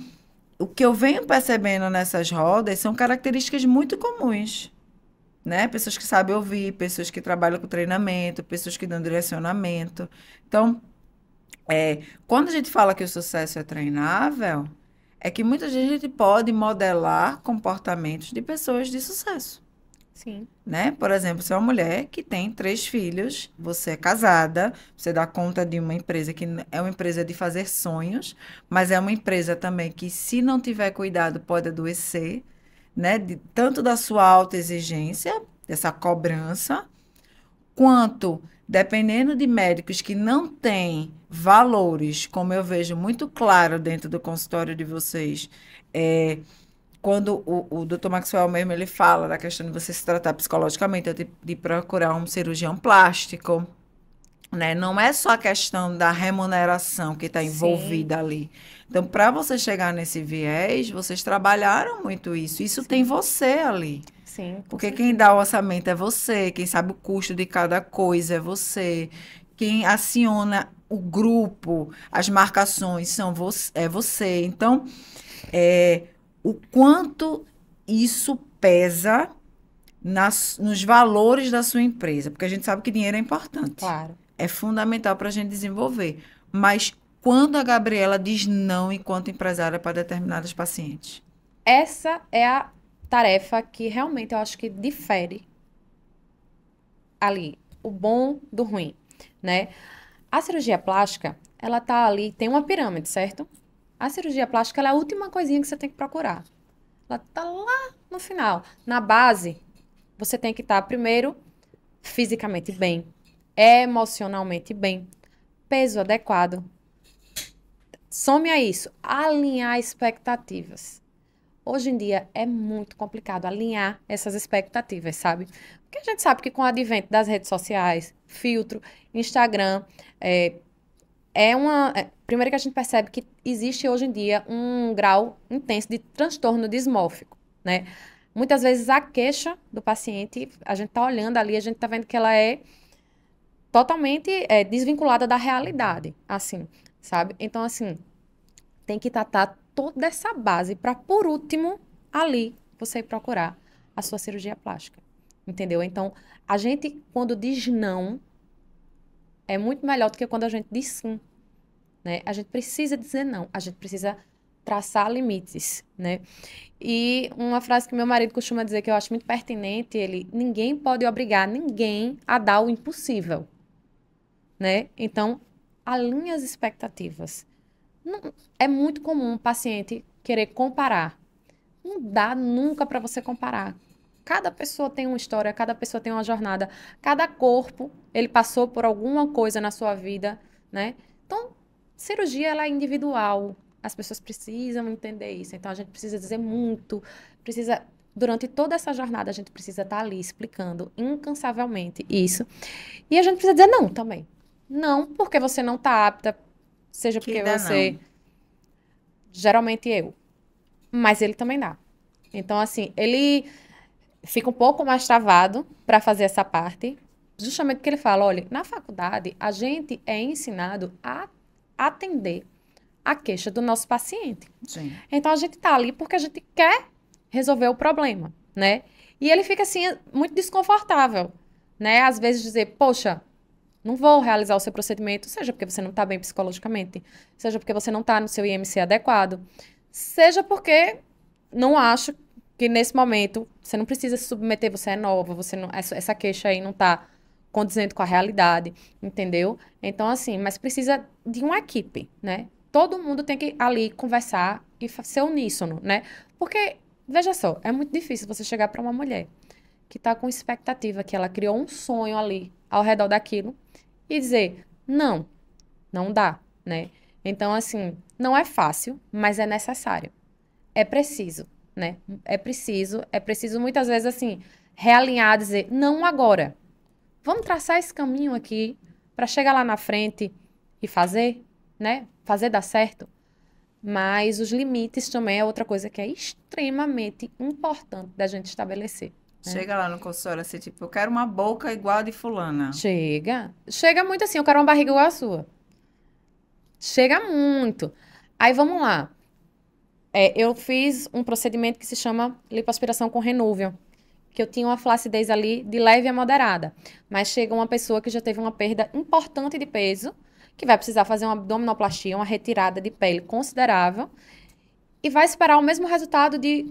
o que eu venho percebendo nessas rodas são características muito comuns, né? Pessoas que sabem ouvir, pessoas que trabalham com treinamento, pessoas que dão direcionamento. Então, quando a gente fala que o sucesso é treinável, é que muitas vezes a gente pode modelar comportamentos de pessoas de sucesso, sim. né? Por exemplo, você é uma mulher que tem 3 filhos, você é casada, você dá conta de uma empresa que é uma empresa de fazer sonhos, mas é uma empresa também que, se não tiver cuidado, pode adoecer, né? Tanto da sua alta exigência, dessa cobrança, quanto dependendo de médicos que não têm valores, como eu vejo muito claro dentro do consultório de vocês, quando o Dr. Maxwell mesmo ele fala da questão de você se tratar psicologicamente, de procurar um cirurgião plástico, né? Não é só a questão da remuneração que está Sim, envolvida ali. Então, para você chegar nesse viés, vocês trabalharam muito isso. Isso tem sim, você ali. sim, com Porque quem certeza. dá o orçamento é você, quem sabe o custo de cada coisa é você, quem aciona o grupo, as marcações é você. Então, o quanto isso pesa nos valores da sua empresa, porque a gente sabe que dinheiro é importante, Claro. é fundamental para a gente desenvolver. Mas quando a Gabriela diz não enquanto empresária para determinados pacientes? Essa é a tarefa que realmente eu acho que difere ali o bom do ruim, né? A cirurgia plástica, ela tá ali, tem uma pirâmide, certo? A cirurgia plástica, ela é a última coisinha que você tem que procurar. ela tá lá no final. Na base, você tem que estar, primeiro, fisicamente bem, emocionalmente bem, peso adequado. Some a isso, alinhar expectativas. Hoje em dia é muito complicado alinhar essas expectativas, sabe? Porque a gente sabe que com o advento das redes sociais, filtro, Instagram, é, primeiro que a gente percebe que existe hoje em dia um grau intenso de transtorno dismórfico, né? Muitas vezes a queixa do paciente, a gente tá olhando ali, a gente tá vendo que ela é totalmente desvinculada da realidade, assim, sabe? Então, assim, tem que tratar toda essa base para, por último, ali, você ir procurar a sua cirurgia plástica, entendeu? Então, a gente, quando diz não, é muito melhor do que quando a gente diz sim, né? A gente precisa dizer não, a gente precisa traçar limites, né? E uma frase que meu marido costuma dizer que eu acho muito pertinente, ninguém pode obrigar ninguém a dar o impossível, né? Então, alinhe as expectativas. Não, é muito comum o paciente querer comparar. Não dá nunca para você comparar. Cada pessoa tem uma história, cada pessoa tem uma jornada, cada corpo, ele passou por alguma coisa na sua vida, né? Então, cirurgia, ela é individual. As pessoas precisam entender isso. Então, a gente precisa dizer muito, precisa, durante toda essa jornada, a gente precisa estar ali explicando incansavelmente isso. E a gente precisa dizer não também. Não porque você não está apta, seja Que porque dá você, não. geralmente eu, mas ele também dá. Então, assim, ele fica um pouco mais travado para fazer essa parte, justamente porque ele fala, olha, na faculdade a gente é ensinado a atender a queixa do nosso paciente. Sim. Então a gente tá ali porque a gente quer resolver o problema, né? E ele fica assim muito desconfortável, né? Às vezes dizer, poxa, não vou realizar o seu procedimento, seja porque você não está bem psicologicamente, seja porque você não está no seu IMC adequado, seja porque não acho que nesse momento você não precisa se submeter, você é nova, você não, essa queixa aí não está condizendo com a realidade, entendeu? Então, assim, mas precisa de uma equipe, né? Todo mundo tem que ali conversar e ser uníssono, né? Porque, veja só, é muito difícil você chegar para uma mulher que está com expectativa, que ela criou um sonho ali ao redor daquilo, e dizer, não, não dá, né? Então, assim, não é fácil, mas é necessário. É preciso, né? É preciso muitas vezes, assim, realinhar, dizer, não agora. Vamos traçar esse caminho aqui para chegar lá na frente e fazer, né? Fazer dar certo. Mas os limites também é outra coisa que é extremamente importante da gente estabelecer, né? Chega lá no consultório assim, tipo, eu quero uma boca igual a de fulana. Chega. Chega muito assim, eu quero uma barriga igual a sua. Chega muito. Aí vamos lá. Eu fiz um procedimento que se chama lipoaspiração com Renúvio, que eu tinha uma flacidez ali de leve a moderada. Mas chega uma pessoa que já teve uma perda importante de peso, que vai precisar fazer uma abdominoplastia, uma retirada de pele considerável, e vai esperar o mesmo resultado de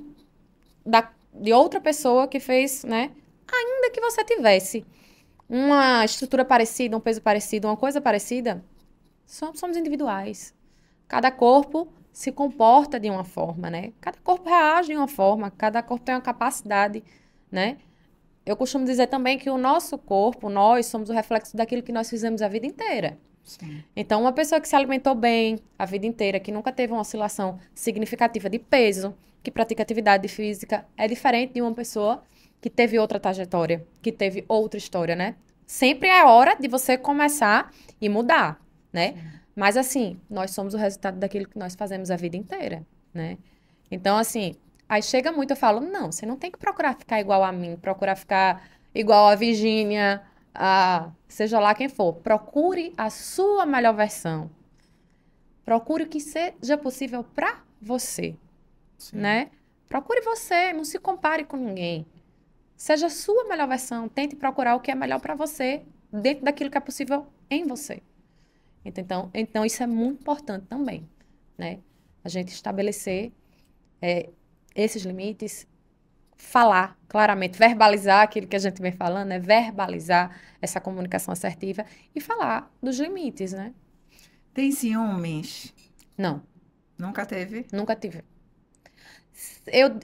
outra pessoa que fez, né? Ainda que você tivesse uma estrutura parecida, um peso parecido, uma coisa parecida, somos individuais. Cada corpo se comporta de uma forma, né? Cada corpo reage de uma forma, cada corpo tem uma capacidade, né? Eu costumo dizer também que o nosso corpo, nós somos o reflexo daquilo que nós fizemos a vida inteira. Sim. Então, uma pessoa que se alimentou bem a vida inteira, que nunca teve uma oscilação significativa de peso, que pratica atividade física, é diferente de uma pessoa que teve outra trajetória, que teve outra história, né? Sempre é hora de você começar e mudar, né? Mas, assim, nós somos o resultado daquilo que nós fazemos a vida inteira, né? Então, assim, aí chega muito, eu falo, não, você não tem que procurar ficar igual a mim, procurar ficar igual a Virgínia, seja lá quem for. Procure a sua melhor versão. Procure o que seja possível para você, Sim. né? Procure você, não se compare com ninguém. Seja a sua melhor versão, tente procurar o que é melhor para você, dentro daquilo que é possível em você. Então isso é muito importante também, né? A gente estabelecer esses limites, falar claramente, verbalizar aquilo que a gente vem falando, né? Verbalizar essa comunicação assertiva e falar dos limites, né? Tem ciúmes? Não, Nunca teve? nunca tive. Eu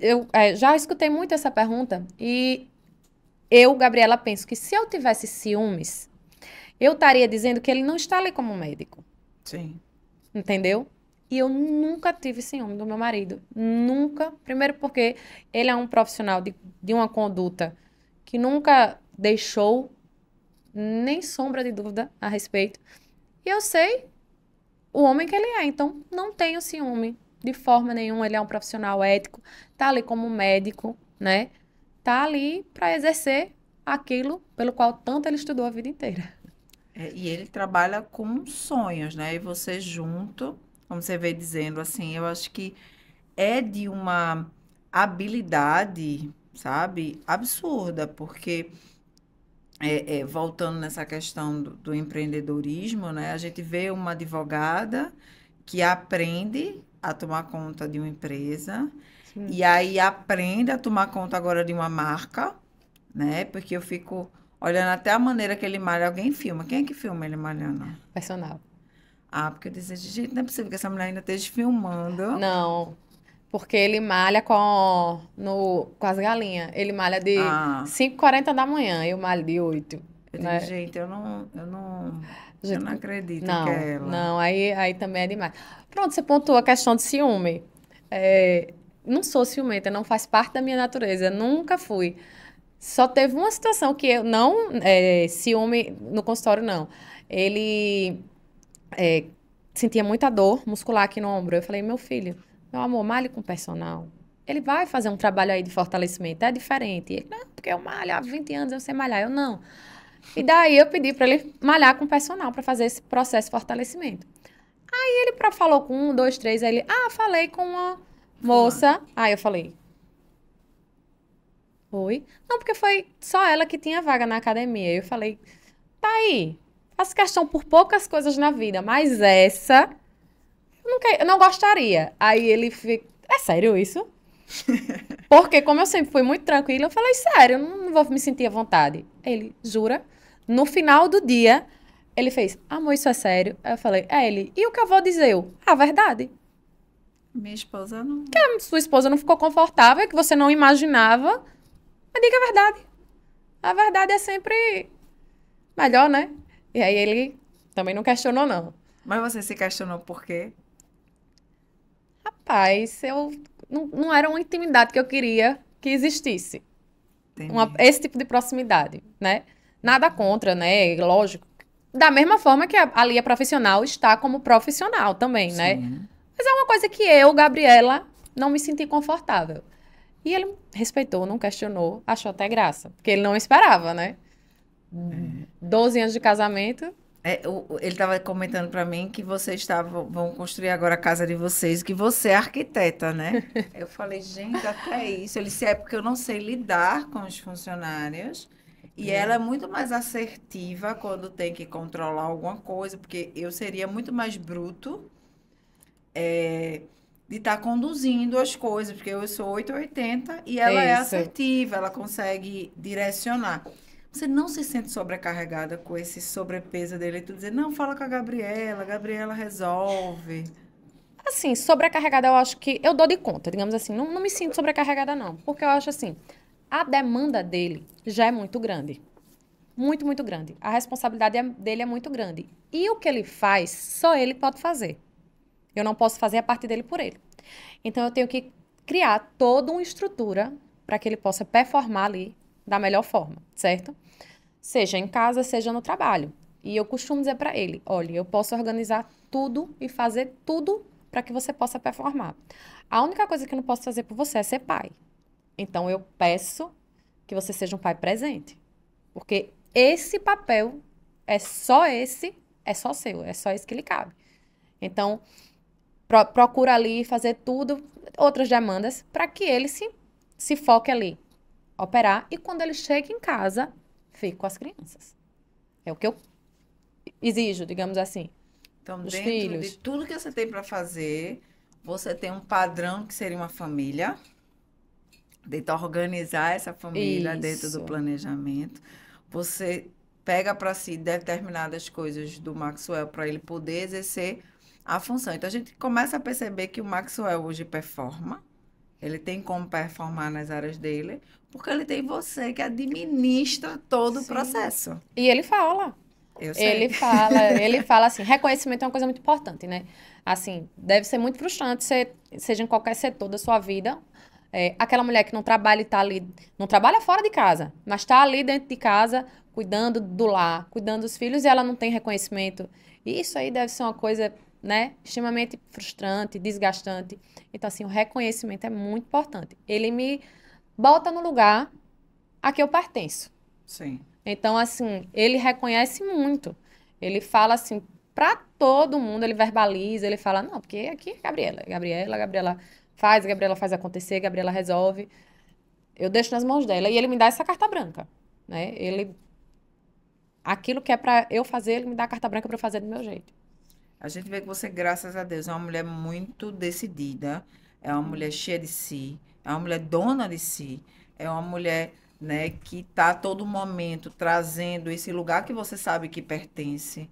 já escutei muito essa pergunta e eu, Gabriela, penso que se eu tivesse ciúmes, eu estaria dizendo que ele não está ali como médico, Sim. entendeu? E eu nunca tive ciúme do meu marido. Nunca. Primeiro porque ele é um profissional de uma conduta que nunca deixou nem sombra de dúvida a respeito. E eu sei o homem que ele é, então não tenho ciúme de forma nenhuma. Ele é um profissional ético, tá ali como médico, né? Tá ali para exercer aquilo pelo qual tanto ele estudou a vida inteira. E ele trabalha com sonhos, né? E você junto, como você veio dizendo, assim, eu acho que é de uma habilidade, sabe, absurda, porque voltando nessa questão do empreendedorismo, né? A gente vê uma advogada que aprende a tomar conta de uma empresa Sim. e aí aprende a tomar conta agora de uma marca, né? Porque eu fico olhando até a maneira que ele malha. Alguém filma. Quem é que filma ele malhando? Personal. Ah, porque eu disse, gente, não é possível que essa mulher ainda esteja filmando. Não, porque ele malha com as galinhas. Ele malha de Ah, 5h40 da manhã, eu malho de 8, eu digo, né? gente, eu Gente, não acredito que não, é ela. não, aí também é demais. Pronto, você pontuou a questão de ciúme. Não sou ciumenta, não faz parte da minha natureza, nunca fui. Só teve uma situação que eu não, ciúme no consultório, não. Ele é, sentia muita dor muscular aqui no ombro. Eu falei, meu filho, meu amor, malhe com personal. Ele vai fazer um trabalho aí de fortalecimento, é diferente. Ele, não, porque eu malho há 20 anos, eu sei malhar. Eu, não. E daí eu pedi para ele malhar com personal para fazer esse processo de fortalecimento. Ele falou com um, dois, três, aí ele, falei com uma Fulano. moça. Aí eu falei, oi? Não, porque foi só ela que tinha vaga na academia. Eu falei, tá aí, faço questão por poucas coisas na vida, mas essa eu não gostaria. Aí ele fica, é sério isso? Porque como eu sempre fui muito tranquila, eu falei, sério, eu não vou me sentir à vontade. Ele, jura? No final do dia, ele fez, amor, isso é sério? Aí eu falei, ele, e o que eu vou dizer? Eu, a verdade. Minha esposa não. Sua esposa não ficou confortável, que você não imaginava, mas diga a verdade. A verdade é sempre melhor, né? E aí ele também não questionou, não. Mas você se questionou por quê? Rapaz, eu não era uma intimidade que eu queria que existisse. Entendi. Esse tipo de proximidade, né? Nada contra, né? Lógico. Da mesma forma que ali a profissional está como profissional também, né? Sim. Mas é uma coisa que eu, Gabriela, não me senti confortável. E ele respeitou, não questionou, achou até graça. Porque ele não esperava, né? 12 anos de casamento. Ele estava comentando para mim que vocês vão construir agora a casa de vocês, que você é arquiteta, né? Eu falei, gente, até isso. Ele disse, é porque eu não sei lidar com os funcionários. E ela é muito mais assertiva quando tem que controlar alguma coisa, porque eu seria muito mais bruto, de estar conduzindo as coisas, porque eu sou 880 e ela é Isso. assertiva, ela consegue direcionar. Você não se sente sobrecarregada com esse sobrepeso dele e tu dizer, não, fala com a Gabriela resolve. Assim, sobrecarregada, eu acho que eu dou de conta, digamos assim. Não me sinto sobrecarregada, não. Porque eu acho assim, a demanda dele já é muito grande. Muito, muito grande. A responsabilidade dele é muito grande. E o que ele faz, só ele pode fazer. Eu não posso fazer a parte dele por ele. Então eu tenho que criar toda uma estrutura para que ele possa performar ali da melhor forma, certo? Seja em casa, seja no trabalho. E eu costumo dizer para ele: olha, eu posso organizar tudo e fazer tudo para que você possa performar. A única coisa que eu não posso fazer por você é ser pai. Então eu peço que você seja um pai presente. Porque esse papel é só seu, é só esse que lhe cabe. Então, procura ali fazer tudo, outras demandas, para que ele se foque ali, operar. E quando ele chega em casa, fique com as crianças. É o que eu exijo, digamos assim, Então, dos dentro de filhos. tudo que você tem para fazer, você tem um padrão que seria uma família, tenta organizar essa família dentro do Isso, planejamento. Você pega para si determinadas coisas do Maxwell para ele poder exercer a função. Então, a gente começa a perceber que o Maxwell hoje performa, Ele tem como performar nas áreas dele, porque ele tem você que administra todo o Sim. processo. E ele fala. Eu sei. Ele fala assim, reconhecimento é uma coisa muito importante, né? Assim, deve ser muito frustrante, seja em qualquer setor da sua vida, aquela mulher que não trabalha e tá ali, não trabalha fora de casa, mas tá ali dentro de casa, cuidando do lar, cuidando dos filhos, e ela não tem reconhecimento. E isso aí deve ser uma coisa, né, extremamente frustrante, desgastante. Então, assim, o reconhecimento é muito importante. Ele me bota no lugar a que eu pertenço. Sim. Então, assim, ele reconhece muito. Ele fala assim para todo mundo, ele verbaliza, ele fala, não, porque aqui é Gabriela, Gabriela faz acontecer, Gabriela resolve. Eu deixo nas mãos dela e ele me dá essa carta branca, né? Aquilo que é para eu fazer, ele me dá a carta branca para eu fazer do meu jeito. A gente vê que você, graças a Deus, é uma mulher muito decidida, é uma mulher cheia de si, é uma mulher dona de si, é uma mulher, né, que está a todo momento trazendo esse lugar que você sabe que pertence.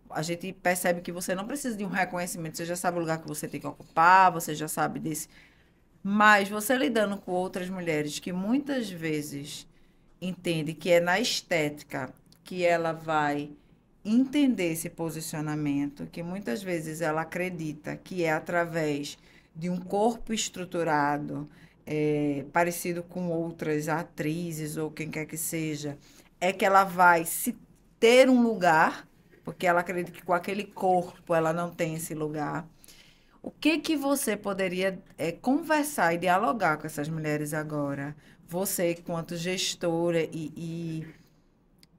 A gente percebe que você não precisa de um reconhecimento, você já sabe o lugar que você tem que ocupar, você já sabe desse. Mas você lidando com outras mulheres que muitas vezes entende que é na estética que ela vai entender esse posicionamento, que muitas vezes ela acredita que é através de um corpo estruturado, parecido com outras atrizes ou quem quer que seja, é que ela vai se ter um lugar, porque ela acredita que com aquele corpo ela não tem esse lugar. O que que você poderia conversar e dialogar com essas mulheres agora? Você, enquanto gestora e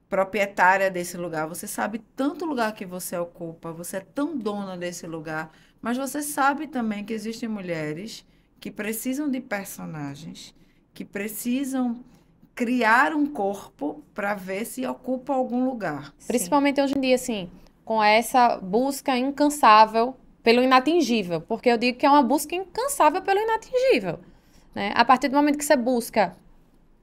proprietária desse lugar, você sabe tanto o lugar que você ocupa, você é tão dona desse lugar, mas você sabe também que existem mulheres que precisam de personagens, que precisam criar um corpo para ver se ocupa algum lugar. Sim. Principalmente hoje em dia, assim, com essa busca incansável pelo inatingível, porque eu digo que é uma busca incansável pelo inatingível, né? A partir do momento que você busca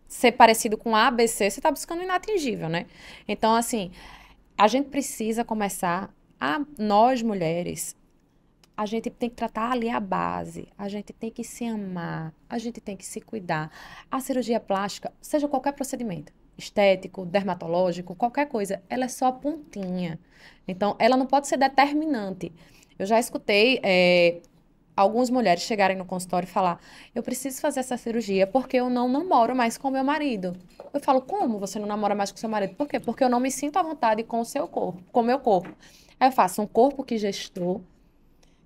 ser parecido com A, B, C, você está buscando o inatingível, né? Então, assim, a gente precisa começar nós mulheres, a gente tem que tratar ali a base, a gente tem que se amar, a gente tem que se cuidar. A cirurgia plástica, seja qualquer procedimento, estético, dermatológico, qualquer coisa, ela é só a pontinha. Então, ela não pode ser determinante. Eu já escutei algumas mulheres chegarem no consultório e falar: eu preciso fazer essa cirurgia porque eu não namoro mais com meu marido. Eu falo: como você não namora mais com seu marido? Por quê? Porque eu não me sinto à vontade com o seu corpo, com o meu corpo. Aí eu faço um corpo que gestou,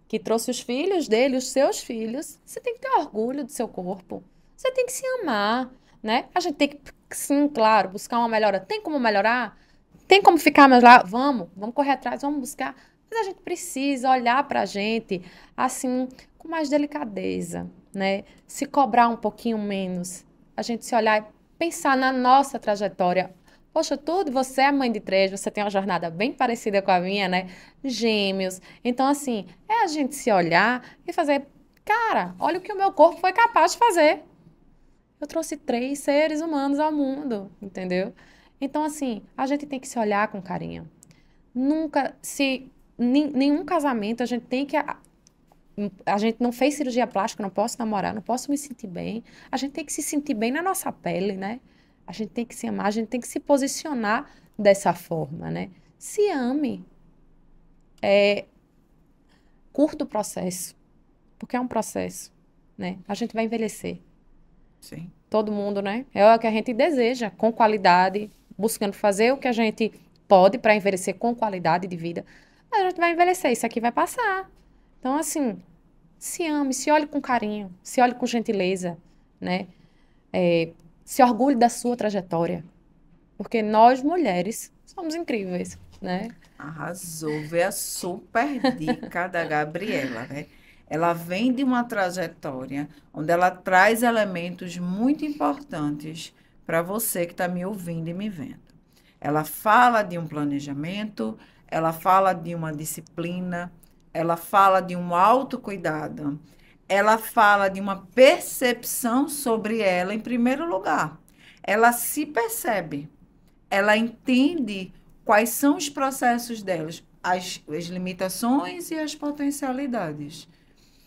que trouxe os filhos dele, os seus filhos. Você tem que ter orgulho do seu corpo. Você tem que se amar, né? A gente tem que, sim, claro, buscar uma melhora. Tem como melhorar? Tem como ficar mais lá? Vamos correr atrás, vamos buscar. Mas a gente precisa olhar pra gente, assim, com mais delicadeza, né? Se cobrar um pouquinho menos. A gente se olhar e pensar na nossa trajetória. Poxa, tudo, você é mãe de três, você tem uma jornada bem parecida com a minha, né? Gêmeos. Então, assim, é a gente se olhar e fazer, cara, olha o que o meu corpo foi capaz de fazer. Eu trouxe 3 seres humanos ao mundo, entendeu? Então, assim, a gente tem que se olhar com carinho. Nunca, se nenhum casamento a gente tem que. A gente não fez cirurgia plástica, não posso namorar, não posso me sentir bem. A gente tem que se sentir bem na nossa pele, né? A gente tem que se amar, a gente tem que se posicionar dessa forma, né? Se ame. Curta o processo, porque é um processo, né? A gente vai envelhecer. Sim. Todo mundo, né? É o que a gente deseja, com qualidade, buscando fazer o que a gente pode para envelhecer com qualidade de vida. Mas a gente vai envelhecer, isso aqui vai passar. Então, assim, se ame, se olhe com carinho, se olhe com gentileza, né? Se orgulhe da sua trajetória. Porque nós, mulheres, somos incríveis, né? Arrasou, vê a super dica da Gabriela, né? Ela vem de uma trajetória onde ela traz elementos muito importantes para você que está me ouvindo e me vendo. Ela fala de um planejamento, ela fala de uma disciplina, ela fala de um autocuidado, ela fala de uma percepção sobre ela em primeiro lugar. Ela se percebe, ela entende quais são os processos delas, as limitações e as potencialidades.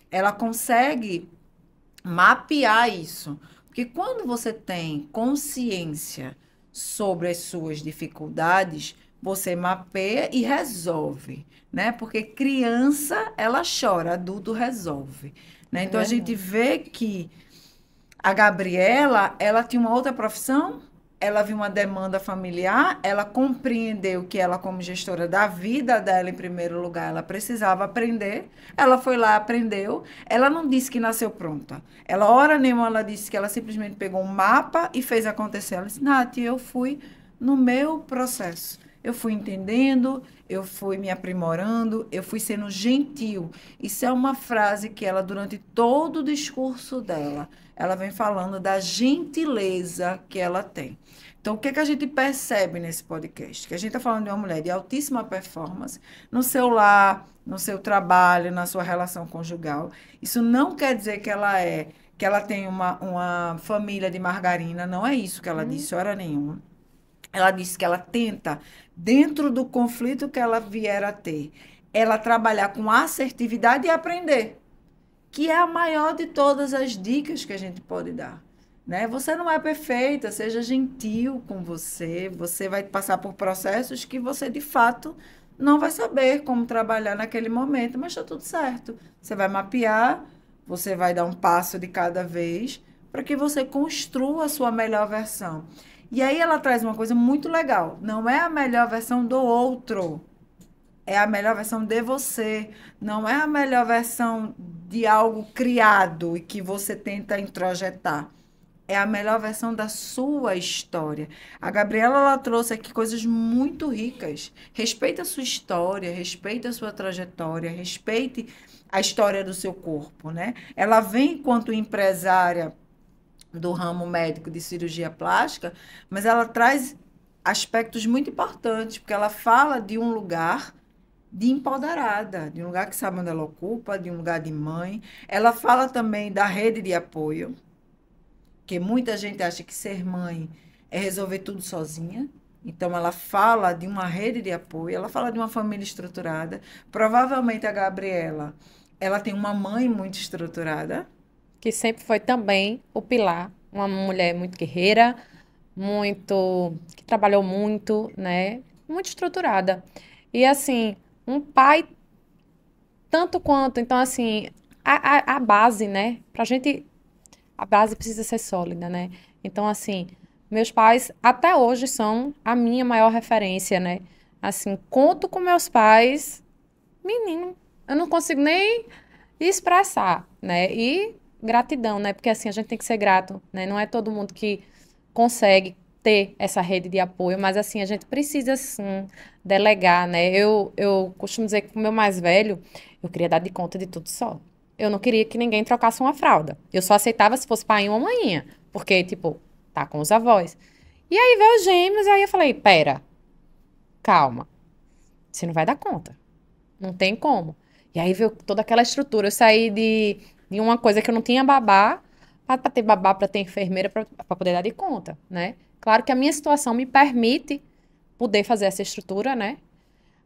Ela consegue mapear isso. Porque quando você tem consciência sobre as suas dificuldades, você mapeia e resolve, né? Porque criança, ela chora, adulto resolve, né? É Então a gente verdade. vê que a Gabriela, ela tinha uma outra profissão, ela viu uma demanda familiar, ela compreendeu que ela, como gestora da vida dela, em primeiro lugar, ela precisava aprender. Ela foi lá, aprendeu. Ela não disse que nasceu pronta. Ela, hora nenhuma, ela disse que ela simplesmente pegou um mapa e fez acontecer. Ela disse, Nath, eu fui no meu processo. Eu fui entendendo, eu fui me aprimorando, eu fui sendo gentil. Isso é uma frase que ela, durante todo o discurso dela, ela vem falando da gentileza que ela tem. Então, o que, é que a gente percebe nesse podcast? Que a gente está falando de uma mulher de altíssima performance no seu lar, no seu trabalho, na sua relação conjugal. Isso não quer dizer que ela tem uma família de margarina, não é isso que ela Hum, disse, hora nenhuma. Ela disse que ela tenta, dentro do conflito que ela vier a ter, ela trabalhar com assertividade e aprender, que é a maior de todas as dicas que a gente pode dar. Né? Você não é perfeita, seja gentil com você, você vai passar por processos que você, de fato, não vai saber como trabalhar naquele momento, mas está tudo certo. Você vai mapear, você vai dar um passo de cada vez para que você construa a sua melhor versão. E aí ela traz uma coisa muito legal, não é a melhor versão do outro, é a melhor versão de você. Não é a melhor versão de algo criado e que você tenta introjetar. É a melhor versão da sua história. A Gabriela, ela trouxe aqui coisas muito ricas. Respeita a sua história, respeita a sua trajetória, respeite a história do seu corpo, né? Ela vem enquanto empresária do ramo médico de cirurgia plástica, mas ela traz aspectos muito importantes, porque ela fala de um lugar de empoderada, de um lugar que sabe onde ela ocupa, de um lugar de mãe. Ela fala também da rede de apoio, que muita gente acha que ser mãe é resolver tudo sozinha. Então, ela fala de uma rede de apoio, ela fala de uma família estruturada. Provavelmente a Gabriela, ela tem uma mãe muito estruturada. Que sempre foi também o pilar, uma mulher muito guerreira, muito, que trabalhou muito, né? Muito estruturada. E assim, um pai tanto quanto, então assim, a base, né? Pra gente, a base precisa ser sólida, né? Então assim, meus pais até hoje são a minha maior referência, né? Assim, conto com meus pais, menino, eu não consigo nem expressar, né? E gratidão, né? Porque assim, a gente tem que ser grato, né? Não é todo mundo que consegue ter essa rede de apoio, mas assim, a gente precisa sim delegar, né? Eu costumo dizer que com o meu mais velho, eu queria dar de conta de tudo só. Eu não queria que ninguém trocasse uma fralda. Eu só aceitava se fosse pai ou maminha, porque, tipo, tá com os avós. E aí veio os gêmeos, e aí eu falei, pera, calma, você não vai dar conta. Não tem como. E aí veio toda aquela estrutura. Eu saí de uma coisa que eu não tinha babá, para ter babá, para ter enfermeira, para poder dar de conta, né? Claro que a minha situação me permite poder fazer essa estrutura, né?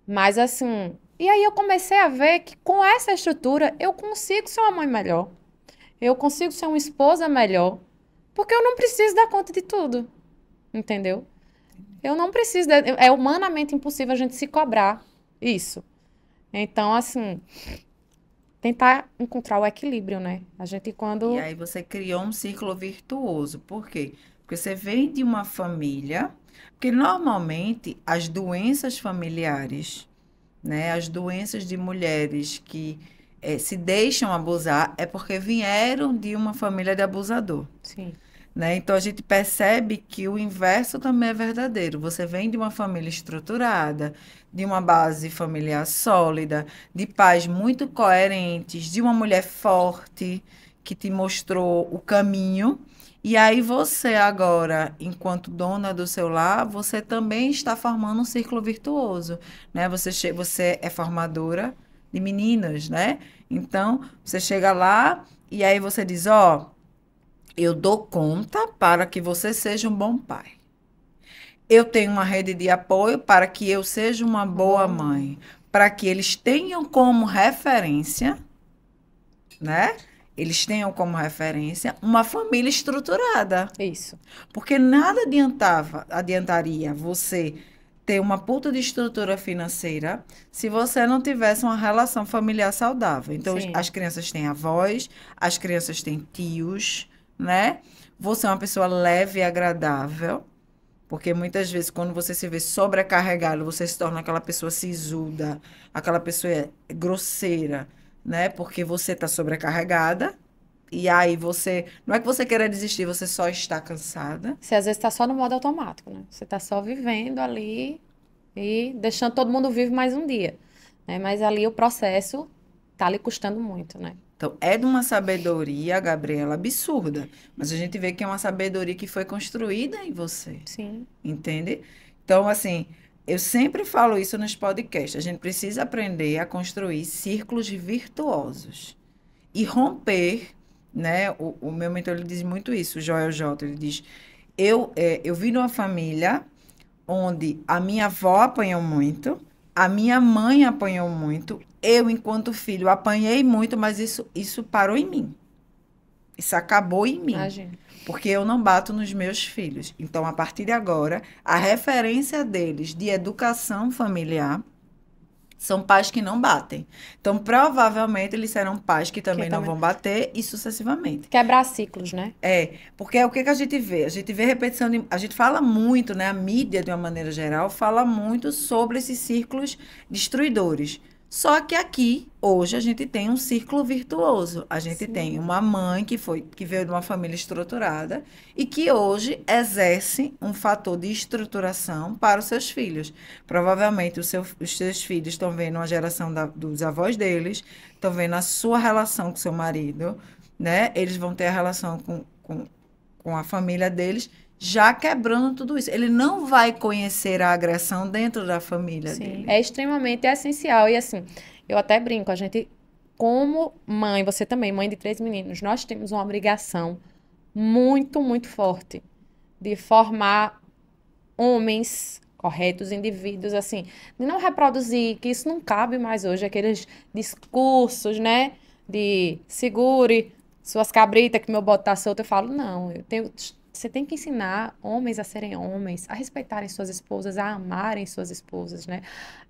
Mas assim. E aí eu comecei a ver que com essa estrutura eu consigo ser uma mãe melhor. Eu consigo ser uma esposa melhor. Porque eu não preciso dar conta de tudo. Entendeu? Eu não preciso. É humanamente impossível a gente se cobrar isso. Então, assim, tentar encontrar o equilíbrio, né? A gente E quando. aí você criou um círculo virtuoso. Por quê? Porque você vem de uma família, porque normalmente as doenças familiares, né, as doenças de mulheres que se deixam abusar é porque vieram de uma família de abusador. Sim, Né? Então a gente percebe que o inverso também é verdadeiro. Você vem de uma família estruturada, de uma base familiar sólida, de pais muito coerentes, de uma mulher forte que te mostrou o caminho. E aí você agora, enquanto dona do seu lar, você também está formando um círculo virtuoso, né? Você é formadora de meninas, né? Então, você chega lá e aí você diz, ó, eu dou conta para que você seja um bom pai. Eu tenho uma rede de apoio para que eu seja uma uma boa boa mãe. mãe, para que eles tenham como referência, né? eles tenham como referência uma família estruturada. Isso. Porque nada adiantaria você ter uma puta de estrutura financeira se você não tivesse uma relação familiar saudável. Então, Sim. as crianças têm avós, as crianças têm tios, né? Você é uma pessoa leve e agradável, porque muitas vezes, quando você se vê sobrecarregado, você se torna aquela pessoa sisuda, aquela pessoa grosseira, né? Porque você está sobrecarregada. E aí você. Não é que você queira desistir, você só está cansada. Você às vezes está só no modo automático, né? Você está só vivendo ali e deixando todo mundo vivo mais um dia, né? Mas ali o processo tá lhe custando muito, né? Então, é de uma sabedoria, Gabriela, absurda. Mas a gente vê que é uma sabedoria que foi construída em você. Sim, Entende? Então, assim, eu sempre falo isso nos podcasts. A gente precisa aprender a construir círculos virtuosos e romper, né? O meu mentor ele diz muito isso, o Joel J. Ele diz: eu vim de uma família onde a minha avó apanhou muito, a minha mãe apanhou muito, eu, enquanto filho, apanhei muito, mas isso parou em mim. Isso acabou em mim. imagina. Porque eu não bato nos meus filhos. Então, a partir de agora, a referência deles de educação familiar são pais que não batem. Então, provavelmente, eles serão pais que Que também não também vão bater e sucessivamente. quebrar ciclos, né? Porque o que que a gente vê? A gente vê repetição a gente fala muito, né? A mídia, de uma maneira geral, fala muito sobre esses círculos destruidores. Só que aqui, hoje, a gente tem um círculo virtuoso. A gente tem Sim. uma mãe que veio de uma família estruturada e que hoje exerce um fator de estruturação para os seus filhos. Provavelmente os seus filhos estão vendo uma geração dos avós deles, estão vendo a sua relação com seu marido, né? Eles vão ter a relação com a família deles, já quebrando tudo isso. Ele não vai conhecer a agressão dentro da família Sim, dele. é extremamente essencial. E assim, eu até brinco, a gente, como mãe, você também, mãe de 3 meninos, nós temos uma obrigação muito, muito forte de formar homens corretos, indivíduos, assim, de não reproduzir, que isso não cabe mais hoje, aqueles discursos, né, de segure suas cabritas que meu bote tá solto. Eu falo, não, você tem que ensinar homens a serem homens, a respeitarem suas esposas, a amarem suas esposas, né,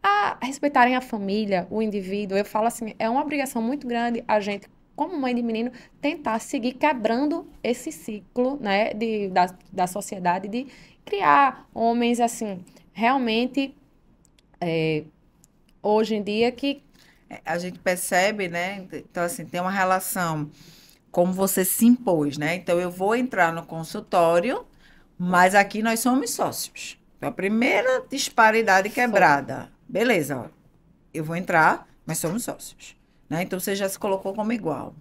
a respeitarem a família, o indivíduo. Eu falo assim, é uma obrigação muito grande a gente, como mãe de menino, tentar seguir quebrando esse ciclo, né, da sociedade, de criar homens, assim, realmente, hoje em dia, que A gente percebe, né? Então, assim, tem uma relação como você se impôs, né? Então, eu vou entrar no consultório, mas aqui nós somos sócios. Então, a primeira disparidade foi. quebrada. Beleza, ó, eu vou entrar, mas somos sócios, né? Então, você já se colocou como igual,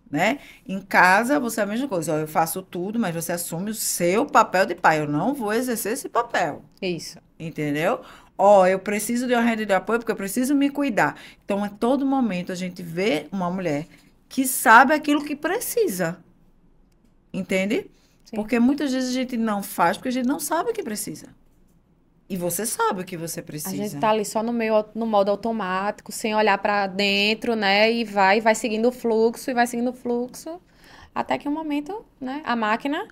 né? Em casa, você é a mesma coisa. Ó, eu faço tudo, mas você assume o seu papel de pai. Eu não vou exercer esse papel. Isso. Entendeu? Ó, eu preciso de uma rede de apoio porque eu preciso me cuidar. Então, a todo momento, a gente vê uma mulher que sabe aquilo que precisa. Entende? Sim. Porque muitas vezes a gente não faz porque a gente não sabe o que precisa. E você sabe o que você A gente precisa. tá ali só no modo automático, sem olhar para dentro, né? E vai seguindo o fluxo, e vai seguindo o fluxo, até que um momento, né? A máquina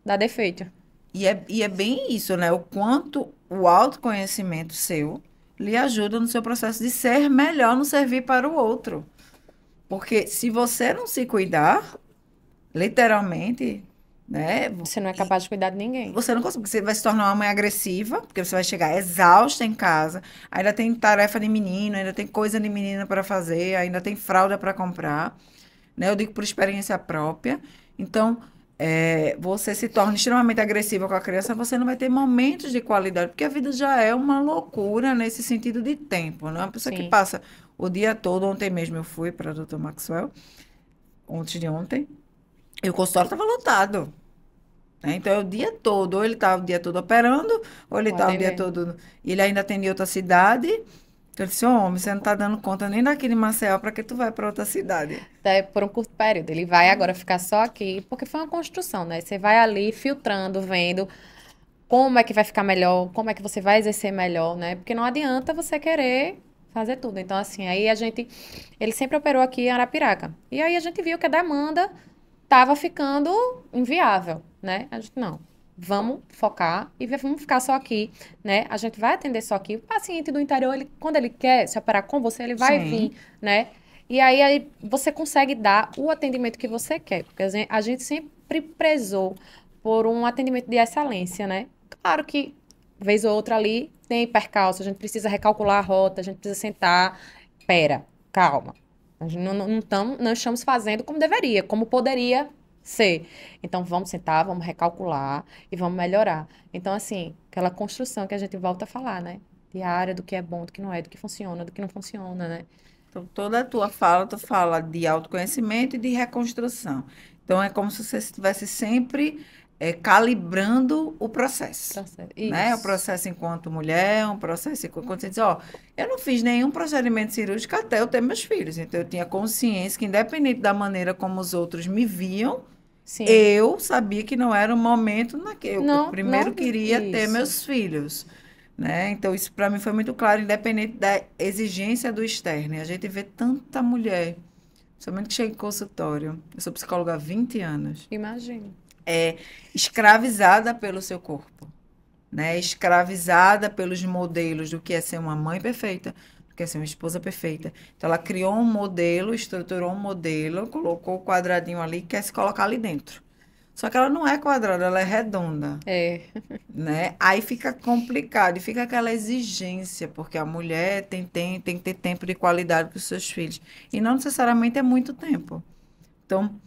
dá defeito. E é bem isso, né? O quanto o autoconhecimento seu lhe ajuda no seu processo de ser melhor no servir para o outro. Porque se você não se cuidar, literalmente, né? Você não é capaz de cuidar de ninguém. Você não consegue, você vai se tornar uma mãe agressiva, porque você vai chegar exausta em casa, ainda tem tarefa de menino, ainda tem coisa de menina para fazer, ainda tem fralda para comprar, né? Eu digo por experiência própria. Então, você se torna extremamente agressiva com a criança, você não vai ter momentos de qualidade, porque a vida já é uma loucura nesse sentido de tempo, né? Uma pessoa que Sim. passa o dia todo, ontem mesmo eu fui para o Dr. Maxwell, ontem de ontem, e o consultório estava lotado. Né? Então, é o dia todo. Ou ele está o dia todo operando, ou ele Vou está o dia atender. todo. E ele ainda atende em outra cidade. Então, eu disse: Ô, homem, você não está dando conta nem daqui de Maceió, para que tu vai para outra cidade? Até por um curto período. Ele vai agora ficar só aqui, porque foi uma construção, né? Você vai ali filtrando, vendo como é que vai ficar melhor, como é que você vai exercer melhor, né? Porque não adianta você querer fazer tudo. Então, assim, ele sempre operou aqui em Arapiraca. E aí a gente viu que a demanda estava ficando inviável, né? A gente, não, vamos focar e vamos ficar só aqui, né? A gente vai atender só aqui. O paciente do interior, quando ele quer se operar com você, ele vai Sim. vir, né? E aí você consegue dar o atendimento que você quer, porque a gente sempre prezou por um atendimento de excelência, né? Claro que, vez ou outra ali, tem percalço, a gente precisa recalcular a rota, a gente precisa sentar. Pera, calma. A gente não estamos fazendo como deveria, como poderia ser. Então, vamos sentar, vamos recalcular e vamos melhorar. Então, assim, aquela construção que a gente volta a falar, né? Diária do que é bom, do que não é, do que funciona, do que não funciona, né? Então, toda a tua fala, tu fala de autoconhecimento e de reconstrução. Então, é como se você estivesse sempre calibrando o processo, Processo. né? O Isso. processo enquanto mulher, um processo quando você diz, ó, eu não fiz nenhum procedimento cirúrgico até eu ter meus filhos. Então, eu tinha consciência que, independente da maneira como os outros me viam, Sim. eu sabia que não era o momento naquele. Eu Não, primeiro não, queria ter isso. meus filhos, né? Então, isso para mim foi muito claro, independente da exigência do externo. E a gente vê tanta mulher, somente que chega em consultório. Eu sou psicóloga há 20 anos, Imagino. escravizada pelo seu corpo, né? Escravizada pelos modelos do que é ser uma mãe perfeita, do que é ser uma esposa perfeita. Então, ela criou um modelo, estruturou um modelo, colocou o quadradinho ali e quer se colocar ali dentro. Só que ela não é quadrada, ela é redonda, É, né? Aí fica complicado e fica aquela exigência, porque a mulher tem que ter tempo de qualidade com os seus filhos. E não necessariamente é muito tempo. Então,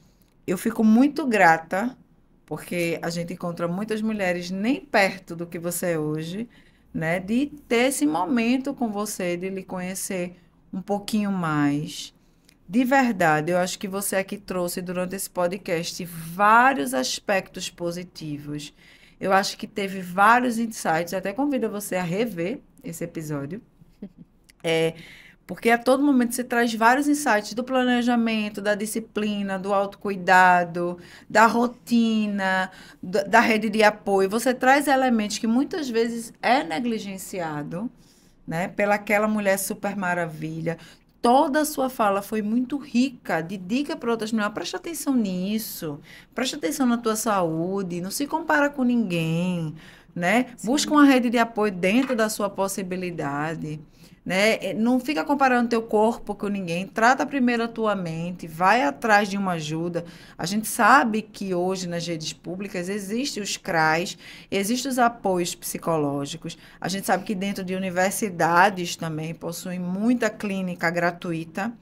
eu fico muito grata, porque a gente encontra muitas mulheres nem perto do que você é hoje, né? De ter esse momento com você, de lhe conhecer um pouquinho mais. De verdade, eu acho que você aqui trouxe durante esse podcast vários aspectos positivos. Eu acho que teve vários insights. Até convido você a rever esse episódio, porque a todo momento você traz vários insights do planejamento, da disciplina, do autocuidado, da rotina, da rede de apoio. Você traz elementos que muitas vezes é negligenciado, né, pelaquela mulher super maravilha. Toda a sua fala foi muito rica de dica para outras mulheres. Presta atenção nisso, presta atenção na tua saúde, não se compara com ninguém, né? Busca sim. uma rede de apoio dentro da sua possibilidade, né? Não fica comparando teu corpo com ninguém. Trata primeiro a tua mente, vai atrás de uma ajuda. A gente sabe que hoje nas redes públicas existem os CRAs, existem os apoios psicológicos. A gente sabe que dentro de universidades também possuem muita clínica gratuita,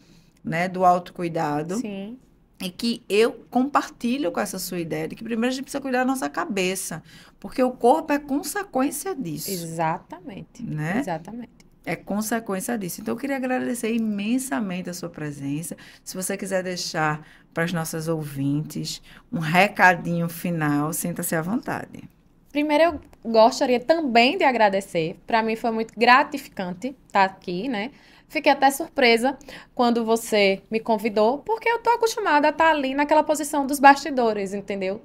né, do autocuidado. Sim, E que eu compartilho com essa sua ideia de que primeiro a gente precisa cuidar da nossa cabeça, porque o corpo é consequência disso, exatamente. né? Exatamente. É consequência disso. Então, eu queria agradecer imensamente a sua presença. Se você quiser deixar para as nossas ouvintes um recadinho final, sinta-se à vontade. Primeiro, eu gostaria também de agradecer. Para mim foi muito gratificante estar aqui, né? Fiquei até surpresa quando você me convidou, porque eu tô acostumada a estar ali naquela posição dos bastidores, entendeu?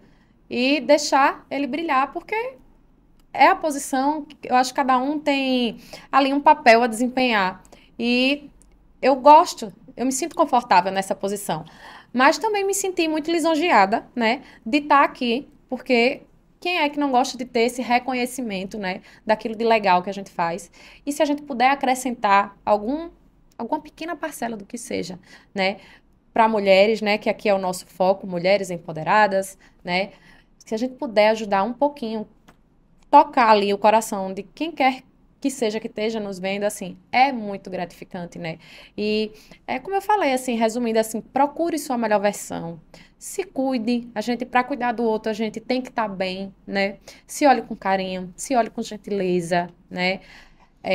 E deixar ele brilhar, porque é a posição, eu acho que cada um tem ali um papel a desempenhar. E eu gosto, eu me sinto confortável nessa posição. Mas também me senti muito lisonjeada, né, de estar aqui, porque quem é que não gosta de ter esse reconhecimento, né, daquilo de legal que a gente faz? E se a gente puder acrescentar alguma pequena parcela do que seja, né, para mulheres, né, que aqui é o nosso foco, mulheres empoderadas, né, se a gente puder ajudar um pouquinho, tocar ali o coração de quem quer que seja que esteja nos vendo, assim, é muito gratificante, né? E é como eu falei, assim, resumindo assim, procure sua melhor versão. Se cuide, a gente, para cuidar do outro, a gente tem que estar bem, né? Se olhe com carinho, se olhe com gentileza, né?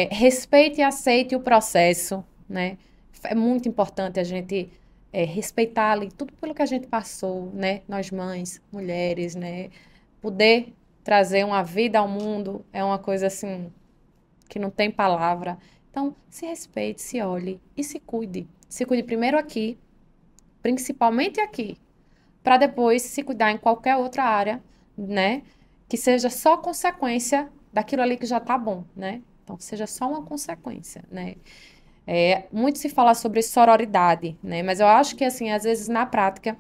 Respeite e aceite o processo, né? É muito importante a gente respeitar ali tudo pelo que a gente passou, né? Nós mães, mulheres, né? Poder trazer uma vida ao mundo é uma coisa assim que não tem palavra. Então, se respeite, se olhe e se cuide. Se cuide primeiro aqui, principalmente aqui, para depois se cuidar em qualquer outra área, né? Que seja só consequência daquilo ali que já tá bom, né? Então, seja só uma consequência, né? Muito se fala sobre sororidade, né? Mas eu acho que, assim, às vezes na prática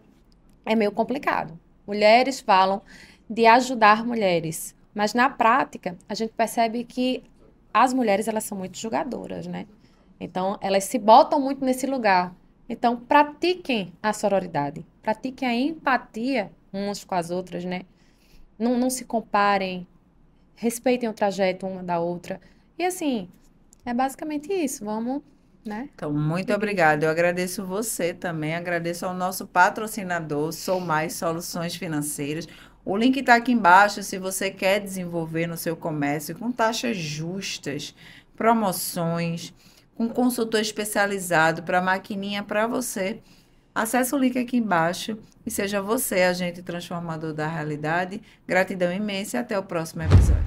é meio complicado. Mulheres falam de ajudar mulheres, mas na prática a gente percebe que as mulheres elas são muito julgadoras, né? Então elas se botam muito nesse lugar. Então pratiquem a sororidade, pratiquem a empatia umas com as outras, né? Não se comparem, respeitem o trajeto uma da outra. E assim, é basicamente isso. Vamos, né? Então, muito Seguir. obrigada. Eu agradeço você também, agradeço ao nosso patrocinador, Sou Mais Soluções Financeiras. O link está aqui embaixo se você quer desenvolver no seu comércio com taxas justas, promoções, com consultor especializado para maquininha para você. Acesse o link aqui embaixo e seja você agente transformador da realidade. Gratidão imensa e até o próximo episódio.